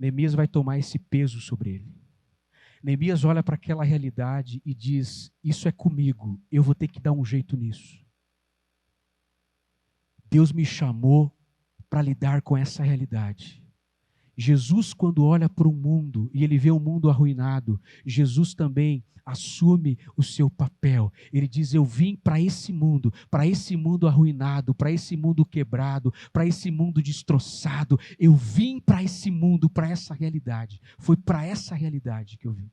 Neemias vai tomar esse peso sobre ele. Neemias olha para aquela realidade e diz: isso é comigo, eu vou ter que dar um jeito nisso. Deus me chamou para lidar com essa realidade. Jesus, quando olha para o mundo e ele vê o mundo arruinado, Jesus também assume o seu papel. Ele diz: eu vim para esse mundo arruinado, para esse mundo quebrado, para esse mundo destroçado. Eu vim para esse mundo, para essa realidade. Foi para essa realidade que eu vim.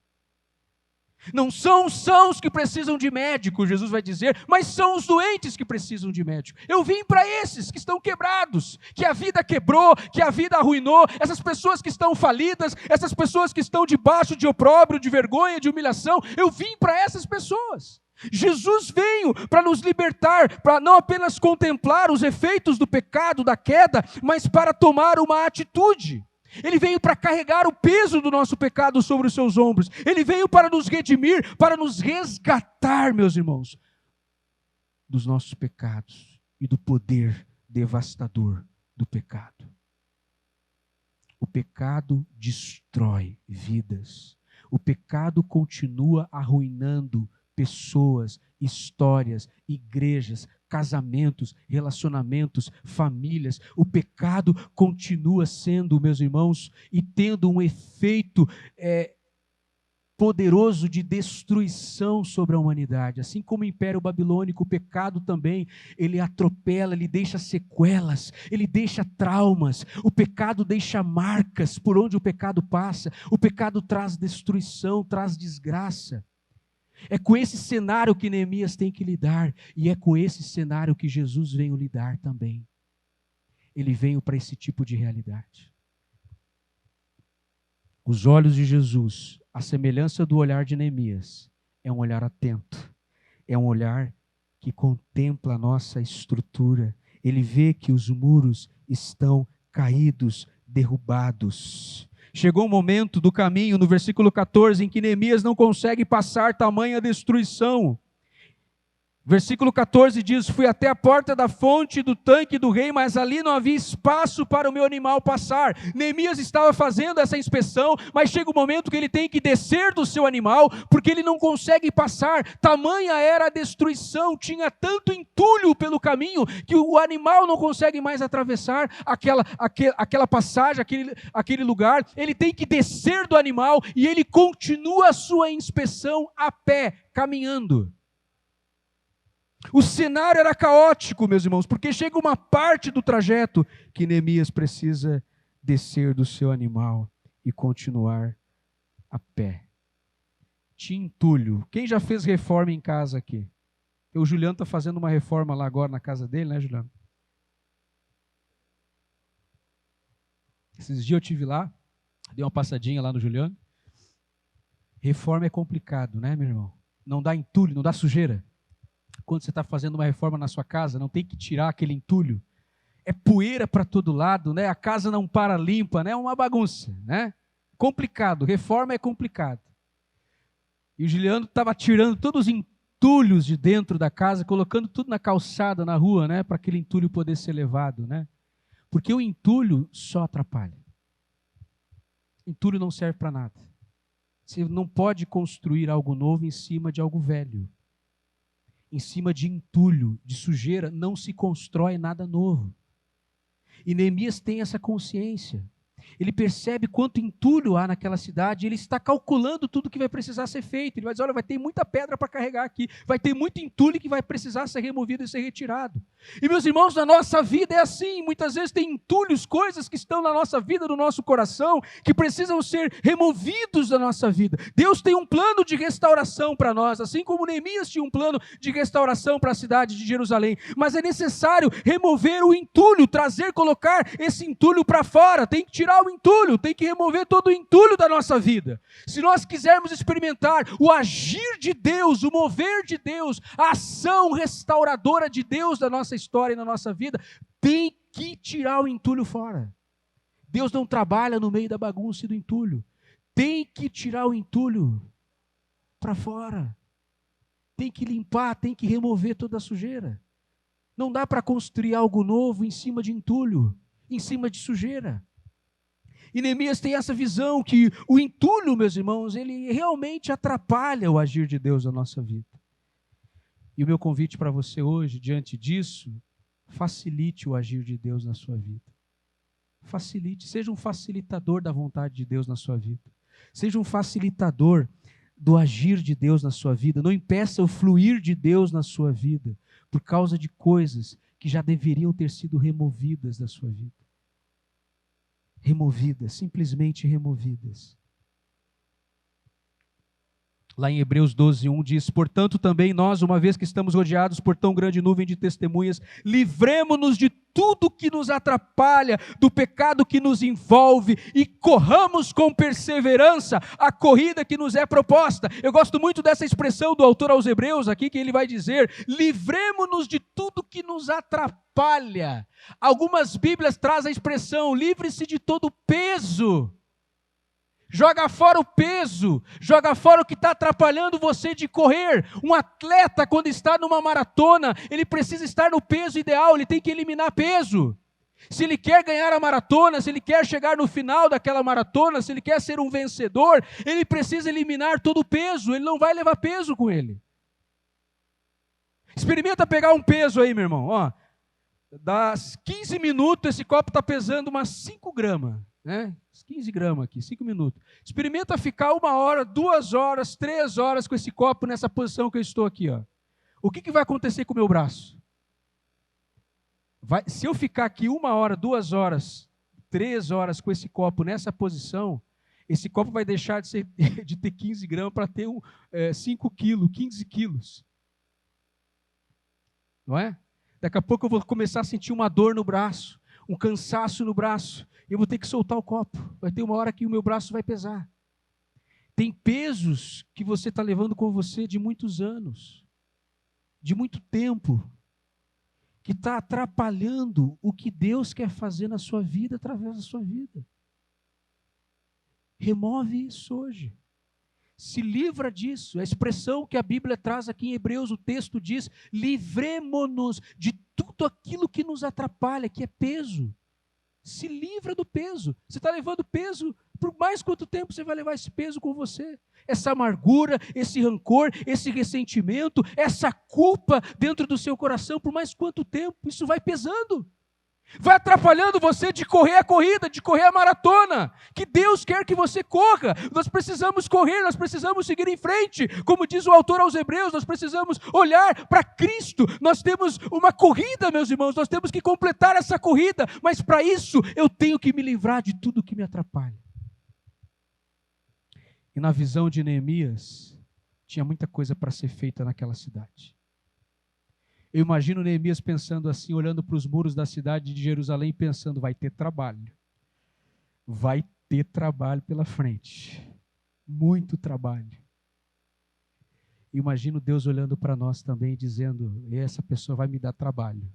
Não são os sãos que precisam de médico, Jesus vai dizer, mas são os doentes que precisam de médico. Eu vim para esses que estão quebrados, que a vida quebrou, que a vida arruinou, essas pessoas que estão falidas, essas pessoas que estão debaixo de opróbrio, de vergonha, de humilhação. Eu vim para essas pessoas. Jesus veio para nos libertar, para não apenas contemplar os efeitos do pecado, da queda, mas para tomar uma atitude. Ele veio para carregar o peso do nosso pecado sobre os seus ombros. Ele veio para nos redimir, para nos resgatar, meus irmãos, dos nossos pecados e do poder devastador do pecado. O pecado destrói vidas. O pecado continua arruinando pessoas, histórias, igrejas, casamentos, relacionamentos, famílias. O pecado continua sendo, meus irmãos, e tendo um efeito poderoso de destruição sobre a humanidade. Assim como o Império Babilônico, o pecado também, ele atropela, ele deixa sequelas, ele deixa traumas, o pecado deixa marcas por onde o pecado passa, o pecado traz destruição, traz desgraça. É com esse cenário que Neemias tem que lidar, e é com esse cenário que Jesus veio lidar também. Ele veio para esse tipo de realidade. Os olhos de Jesus, a semelhança do olhar de Neemias, é um olhar atento, é um olhar que contempla a nossa estrutura. Ele vê que os muros estão caídos, derrubados. Chegou um momento do caminho, no versículo 14, em que Neemias não consegue passar tamanha destruição. Versículo 14 diz: fui até a porta da fonte do tanque do rei, mas ali não havia espaço para o meu animal passar. Neemias estava fazendo essa inspeção, mas chega um momento que ele tem que descer do seu animal, porque ele não consegue passar. Tamanha era a destruição, tinha tanto entulho pelo caminho, que o animal não consegue mais atravessar aquela passagem, aquele lugar. Ele tem que descer do animal, e ele continua a sua inspeção a pé, caminhando. O cenário era caótico, meus irmãos, porque chega uma parte do trajeto que Neemias precisa descer do seu animal e continuar a pé. Tinha entulho. Quem já fez reforma em casa aqui? O Juliano está fazendo uma reforma lá agora na casa dele, né, Juliano? Esses dias eu estive lá, dei uma passadinha lá no Juliano. Reforma é complicado, né, meu irmão? Não dá entulho, não dá sujeira. Quando você está fazendo uma reforma na sua casa, não tem que tirar aquele entulho. É poeira para todo lado, né? A casa não para limpa, né? É uma bagunça, né? Complicado, reforma é complicado. E o Juliano estava tirando todos os entulhos de dentro da casa, colocando tudo na calçada, na rua, né? Para aquele entulho poder ser levado, né? Porque o entulho só atrapalha. Entulho não serve para nada. Você não pode construir algo novo em cima de algo velho. Em cima de entulho, de sujeira, não se constrói nada novo. E Neemias tem essa consciência. Ele percebe quanto entulho há naquela cidade, ele está calculando tudo que vai precisar ser feito. Ele vai dizer, olha, vai ter muita pedra para carregar aqui, vai ter muito entulho que vai precisar ser removido e ser retirado. E meus irmãos, na nossa vida é assim, muitas vezes tem entulhos, coisas que estão na nossa vida, no nosso coração, que precisam ser removidos da nossa vida. Deus tem um plano de restauração para nós, assim como Neemias tinha um plano de restauração para a cidade de Jerusalém, mas é necessário remover o entulho, colocar esse entulho para fora, tem que tirar o entulho, tem que remover todo o entulho da nossa vida. Se nós quisermos experimentar o agir de Deus, o mover de Deus, a ação restauradora de Deus da nossa história e na nossa vida, tem que tirar o entulho fora. Deus não trabalha no meio da bagunça e do entulho. Tem que tirar o entulho para fora. Tem que limpar, tem que remover toda a sujeira. Não dá para construir algo novo em cima de entulho, em cima de sujeira. E Neemias tem essa visão que o entulho, meus irmãos, ele realmente atrapalha o agir de Deus na nossa vida. E o meu convite para você hoje, diante disso, facilite o agir de Deus na sua vida. Facilite, seja um facilitador da vontade de Deus na sua vida. Seja um facilitador do agir de Deus na sua vida. Não impeça o fluir de Deus na sua vida, por causa de coisas que já deveriam ter sido removidas da sua vida. Removidas, simplesmente removidas. Lá em Hebreus 12:1 diz, portanto também nós, uma vez que estamos rodeados por tão grande nuvem de testemunhas, livremo-nos de tudo que nos atrapalha, do pecado que nos envolve e corramos com perseverança a corrida que nos é proposta. Eu gosto muito dessa expressão do autor aos Hebreus aqui, que ele vai dizer, livremo-nos de tudo que nos atrapalha. Algumas Bíblias trazem a expressão, livre-se de todo peso. Joga fora o peso, joga fora o que está atrapalhando você de correr. Um atleta, quando está numa maratona, ele precisa estar no peso ideal, ele tem que eliminar peso. Se ele quer ganhar a maratona, se ele quer chegar no final daquela maratona, se ele quer ser um vencedor, ele precisa eliminar todo o peso, ele não vai levar peso com ele. Experimenta pegar um peso aí, meu irmão. Ó, das 15 minutos, esse copo está pesando umas 5 gramas. né? 15 gramas aqui, 5 minutos. Experimenta ficar 1 hora, 2 horas, 3 horas com esse copo nessa posição que eu estou aqui, ó. O que vai acontecer com o meu braço? Se eu ficar aqui 1 hora, 2 horas, 3 horas com esse copo nessa posição, esse copo vai deixar de ter 15 gramas para ter 5 quilos, 15 quilos. Não é? Daqui a pouco eu vou começar a sentir uma dor no braço, um cansaço no braço, e eu vou ter que soltar o copo. Vai ter 1 hora que o meu braço vai pesar. Tem pesos que você está levando com você de muitos anos, de muito tempo, que está atrapalhando o que Deus quer fazer na sua vida, através da sua vida. Remove isso hoje. Se livra disso. A expressão que a Bíblia traz aqui em Hebreus, o texto diz, livremo-nos de tudo aquilo que nos atrapalha, que é peso. Se livra do peso. Você está levando peso, por mais quanto tempo você vai levar esse peso com você? Essa amargura, esse rancor, esse ressentimento, essa culpa dentro do seu coração, por mais quanto tempo? Isso vai pesando. Vai atrapalhando você de correr a corrida, de correr a maratona, que Deus quer que você corra. Nós precisamos correr, nós precisamos seguir em frente. Como diz o autor aos Hebreus, nós precisamos olhar para Cristo. Nós temos uma corrida, meus irmãos, nós temos que completar essa corrida, mas para isso eu tenho que me livrar de tudo que me atrapalha. E na visão de Neemias, tinha muita coisa para ser feita naquela cidade. Eu imagino Neemias pensando assim, olhando para os muros da cidade de Jerusalém, pensando, vai ter trabalho. Vai ter trabalho pela frente. Muito trabalho. Imagino Deus olhando para nós também, dizendo, essa pessoa vai me dar trabalho.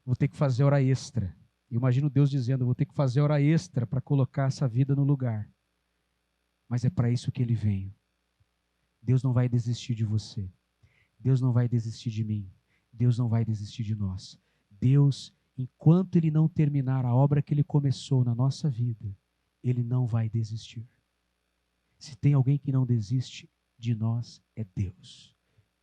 Vou ter que fazer hora extra. Imagino Deus dizendo, vou ter que fazer hora extra para colocar essa vida no lugar. Mas é para isso que Ele veio. Deus não vai desistir de você. Deus não vai desistir de mim. Deus não vai desistir de nós. Deus, enquanto Ele não terminar a obra que Ele começou na nossa vida, Ele não vai desistir. Se tem alguém que não desiste de nós, é Deus.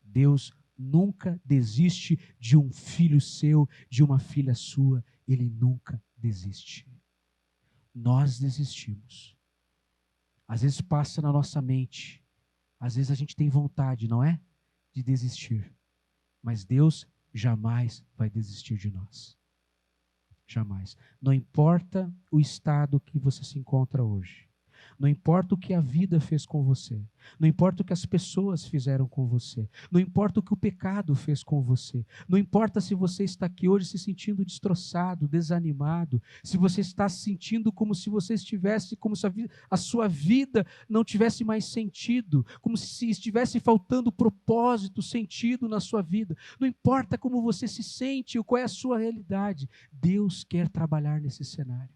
Deus nunca desiste de um filho seu, de uma filha sua. Ele nunca desiste. Nós desistimos. Às vezes passa na nossa mente. Às vezes a gente tem vontade, não é? De desistir. Mas Deus jamais vai desistir de nós. Jamais. Não importa o estado que você se encontra hoje. Não importa o que a vida fez com você. Não importa o que as pessoas fizeram com você. Não importa o que o pecado fez com você. Não importa se você está aqui hoje se sentindo destroçado, desanimado. Se você está se sentindo como se você estivesse, como se a sua vida não tivesse mais sentido. Como se estivesse faltando propósito, sentido na sua vida. Não importa como você se sente ou qual é a sua realidade. Deus quer trabalhar nesse cenário.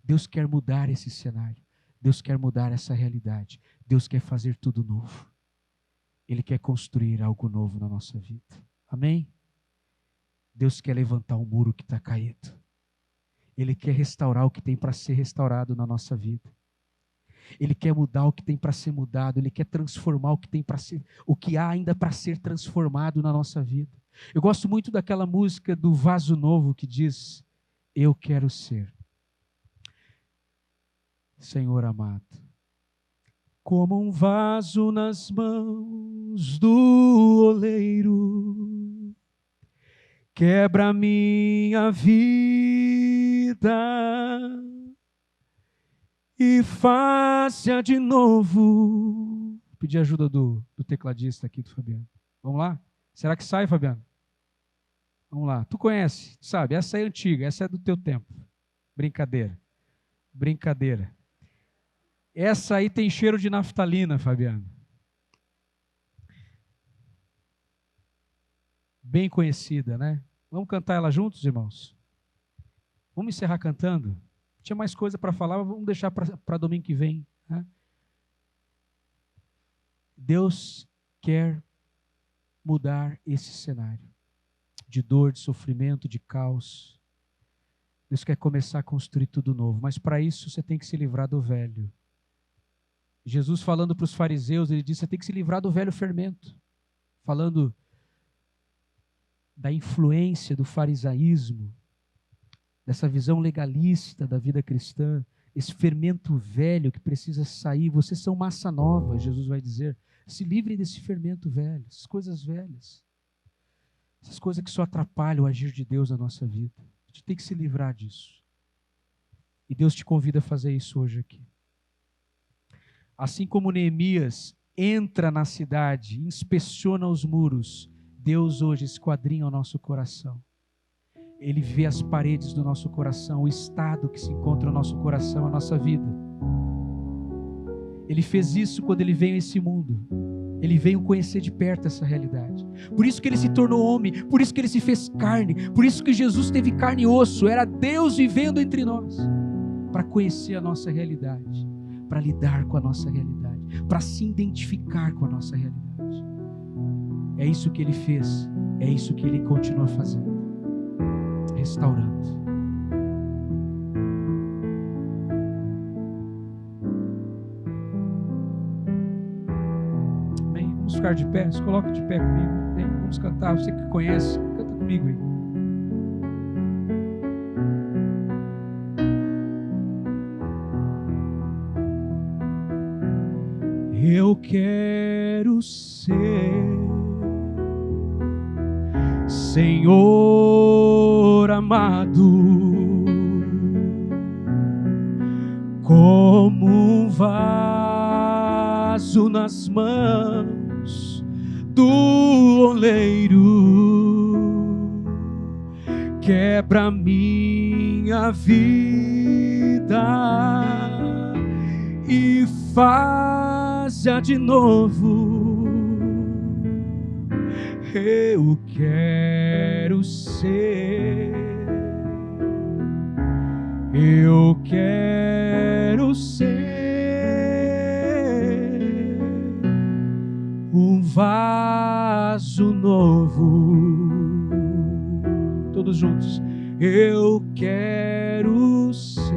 Deus quer mudar esse cenário. Deus quer mudar essa realidade. Deus quer fazer tudo novo. Ele quer construir algo novo na nossa vida. Amém? Deus quer levantar o muro que está caído. Ele quer restaurar o que tem para ser restaurado na nossa vida. Ele quer mudar o que tem para ser mudado. Ele quer transformar o que tem para ser, o que há ainda para ser transformado na nossa vida. Eu gosto muito daquela música do Vaso Novo que diz: eu quero ser, Senhor amado, como um vaso nas mãos do oleiro, quebra minha vida e faça de novo. Vou pedir ajuda do tecladista aqui, do Fabiano. Vamos lá? Será que sai, Fabiano? Vamos lá. Tu conhece, sabe? Essa é antiga, essa é do teu tempo. Brincadeira. Brincadeira. Essa aí tem cheiro de naftalina, Fabiano. Bem conhecida, né? Vamos cantar ela juntos, irmãos? Vamos encerrar cantando? Tinha mais coisa para falar, mas vamos deixar para domingo que vem. Né? Deus quer mudar esse cenário de dor, de sofrimento, de caos. Deus quer começar a construir tudo novo, mas para isso você tem que se livrar do velho. Jesus falando para os fariseus, ele disse, você tem que se livrar do velho fermento. Falando da influência do farisaísmo, dessa visão legalista da vida cristã, esse fermento velho que precisa sair. Vocês são massa nova, Jesus vai dizer. Se livrem desse fermento velho, essas coisas velhas, essas coisas que só atrapalham o agir de Deus na nossa vida. A gente tem que se livrar disso. E Deus te convida a fazer isso hoje aqui. Assim como Neemias entra na cidade, inspeciona os muros, Deus hoje esquadrinha o nosso coração. Ele vê as paredes do nosso coração, o estado que se encontra no nosso coração, a nossa vida. Ele fez isso quando ele veio a esse mundo. Ele veio conhecer de perto essa realidade. Por isso que ele se tornou homem, por isso que ele se fez carne, por isso que Jesus teve carne e osso, era Deus vivendo entre nós, para conhecer a nossa realidade, para lidar com a nossa realidade, para se identificar com a nossa realidade. É isso que ele fez, é isso que ele continua fazendo, restaurando. Amém? Vamos ficar de pé, se coloca de pé comigo. Amém? Vamos cantar, você que conhece, canta comigo aí. Eu quero ser, Senhor amado, como um vaso nas mãos do oleiro, quebra minha vida e faz-a de novo. Eu quero ser, eu quero ser um vaso novo. Todos juntos. Eu quero ser,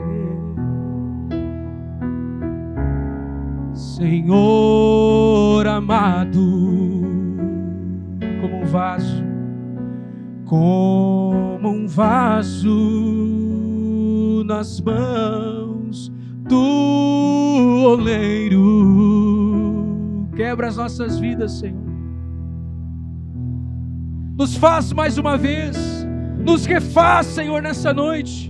Senhor amado, como um vaso nas mãos do oleiro. Quebra as nossas vidas, Senhor. Nos faz mais uma vez, nos refaz, Senhor, nessa noite.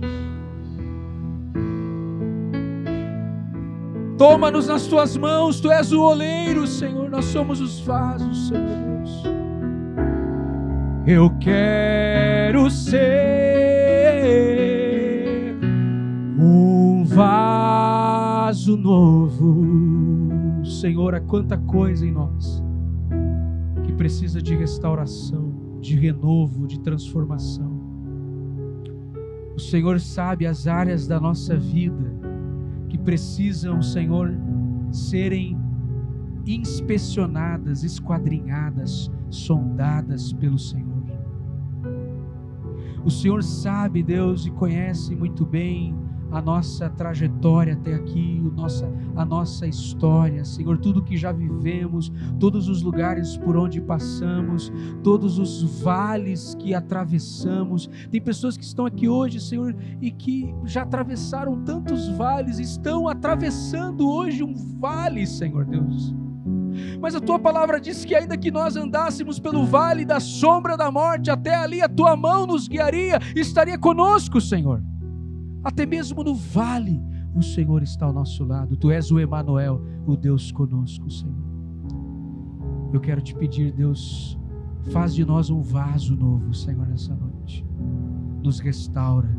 Toma-nos nas tuas mãos, tu és o oleiro, Senhor, nós somos os vasos, Senhor Deus. Eu quero ser um vaso novo. Senhor, há quanta coisa em nós que precisa de restauração, de renovo, de transformação. O Senhor sabe as áreas da nossa vida que precisam, Senhor, serem inspecionadas, esquadrinhadas, sondadas pelo Senhor. O Senhor sabe, Deus, e conhece muito bem a nossa trajetória até aqui, a nossa história, Senhor, tudo que já vivemos, todos os lugares por onde passamos, todos os vales que atravessamos. Tem pessoas que estão aqui hoje, Senhor, e que já atravessaram tantos vales, estão atravessando hoje um vale, Senhor Deus. Mas a tua palavra diz que ainda que nós andássemos pelo vale da sombra da morte, até ali a tua mão nos guiaria, estaria conosco, Senhor. Até mesmo no vale, o Senhor está ao nosso lado. Tu és o Emanuel, o Deus conosco, Senhor. Eu quero te pedir, Deus, faz de nós um vaso novo, Senhor, nessa noite. Nos restaura,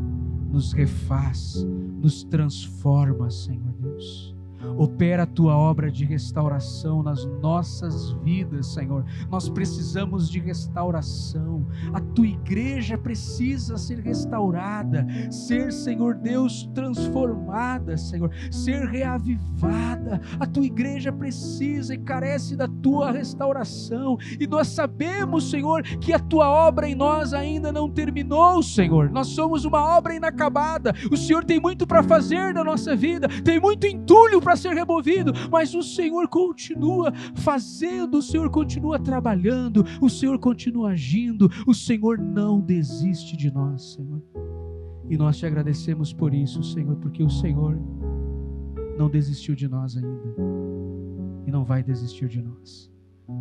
nos refaz, nos transforma, Senhor Deus. Opera a tua obra de restauração nas nossas vidas, Senhor. Nós precisamos de restauração. A tua igreja precisa ser restaurada, ser, Senhor Deus, transformada, Senhor, ser reavivada. A tua igreja precisa e carece da tua restauração. E nós sabemos, Senhor, que a tua obra em nós ainda não terminou, Senhor. Nós somos uma obra inacabada. O Senhor tem muito para fazer na nossa vida, tem muito entulho para ser removido, mas o Senhor continua fazendo, o Senhor continua trabalhando, o Senhor continua agindo, o Senhor não desiste de nós, Senhor. E nós te agradecemos por isso, Senhor, porque o Senhor não desistiu de nós ainda e não vai desistir de nós.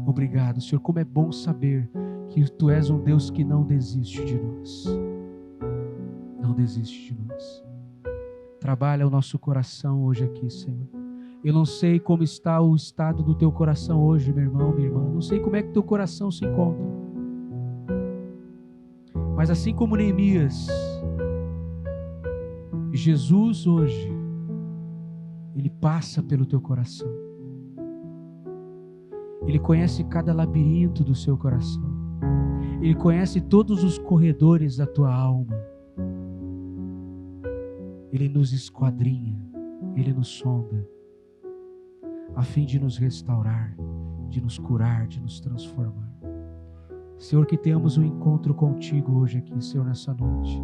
Obrigado, Senhor. Como é bom saber que Tu és um Deus que não desiste de nós. Não desiste de nós. Trabalha o nosso coração hoje aqui, Senhor. Eu não sei como está o estado do teu coração hoje, meu irmão, minha irmã. Não sei como é que teu coração se encontra. Mas assim como Neemias, Jesus hoje, Ele passa pelo teu coração. Ele conhece cada labirinto do seu coração. Ele conhece todos os corredores da tua alma. Ele nos esquadrinha, Ele nos sonda, a fim de nos restaurar, de nos curar, de nos transformar. Senhor, que tenhamos um encontro contigo hoje aqui, Senhor, nessa noite.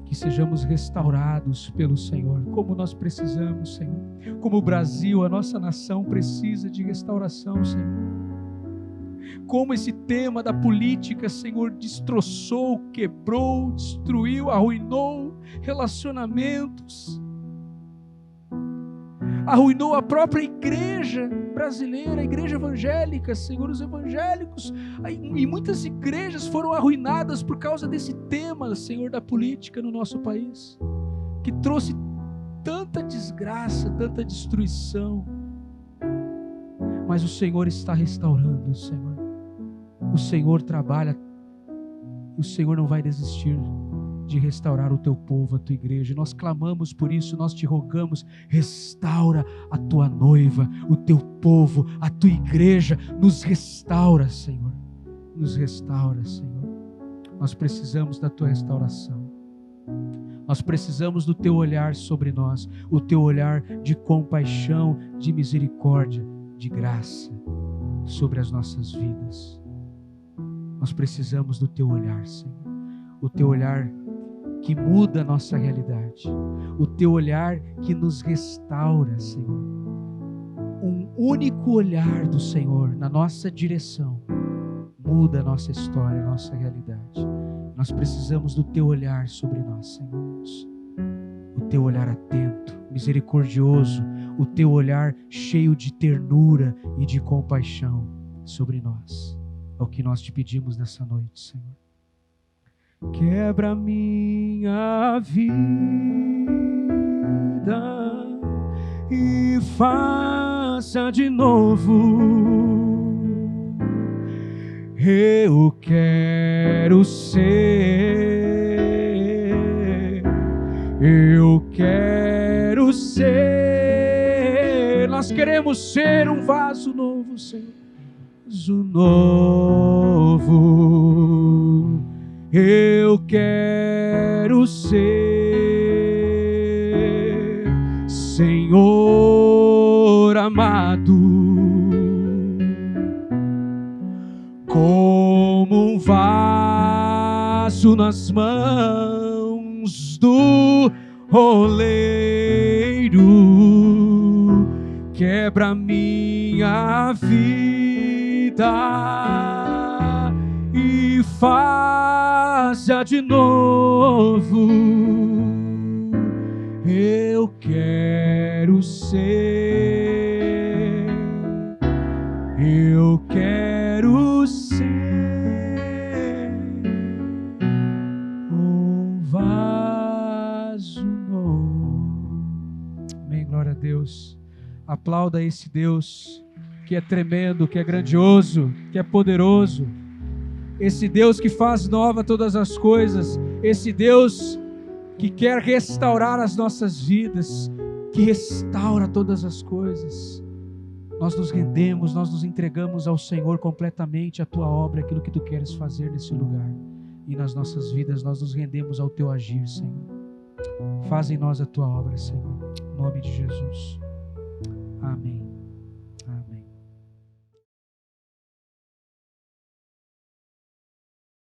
Que sejamos restaurados pelo Senhor, como nós precisamos, Senhor. Como o Brasil, a nossa nação, precisa de restauração, Senhor. Como esse tema da política, Senhor, destroçou, quebrou, destruiu, arruinou relacionamentos, arruinou a própria igreja brasileira, a igreja evangélica, Senhor, os evangélicos, e muitas igrejas foram arruinadas por causa desse tema, Senhor, da política no nosso país, que trouxe tanta desgraça, tanta destruição. Mas o Senhor está restaurando, Senhor. O Senhor trabalha, o Senhor não vai desistir de restaurar o teu povo, a tua igreja. Nós clamamos por isso, nós te rogamos, restaura a tua noiva, o teu povo, a tua igreja, nos restaura, Senhor, nos restaura, Senhor. Nós precisamos da tua restauração, nós precisamos do teu olhar sobre nós, o teu olhar de compaixão, de misericórdia, de graça sobre as nossas vidas. Nós precisamos do teu olhar, Senhor, o teu olhar que muda a nossa realidade, o teu olhar que nos restaura, Senhor. Um único olhar do Senhor na nossa direção muda a nossa história, a nossa realidade. Nós precisamos do teu olhar sobre nós, Senhor. O teu olhar atento, misericordioso, o teu olhar cheio de ternura e de compaixão sobre nós. É o que nós te pedimos nessa noite, Senhor. Quebra minha vida e faça de novo. Eu quero ser, nós queremos ser um vaso novo, Senhor. Vaso novo. Eu quero ser, Senhor amado, como um vaso nas mãos do oleiro. Quebra minha vida e faça de novo. Eu quero ser, um vaso novo. Amém, glória a Deus. Aplauda esse Deus que é tremendo, que é grandioso, que é poderoso. Esse Deus que faz nova todas as coisas, esse Deus que quer restaurar as nossas vidas, que restaura todas as coisas. Nós nos rendemos, nós nos entregamos ao Senhor completamente, a tua obra, aquilo que tu queres fazer nesse lugar. E nas nossas vidas nós nos rendemos ao teu agir, Senhor. Faz em nós a tua obra, Senhor. Em nome de Jesus. Amém.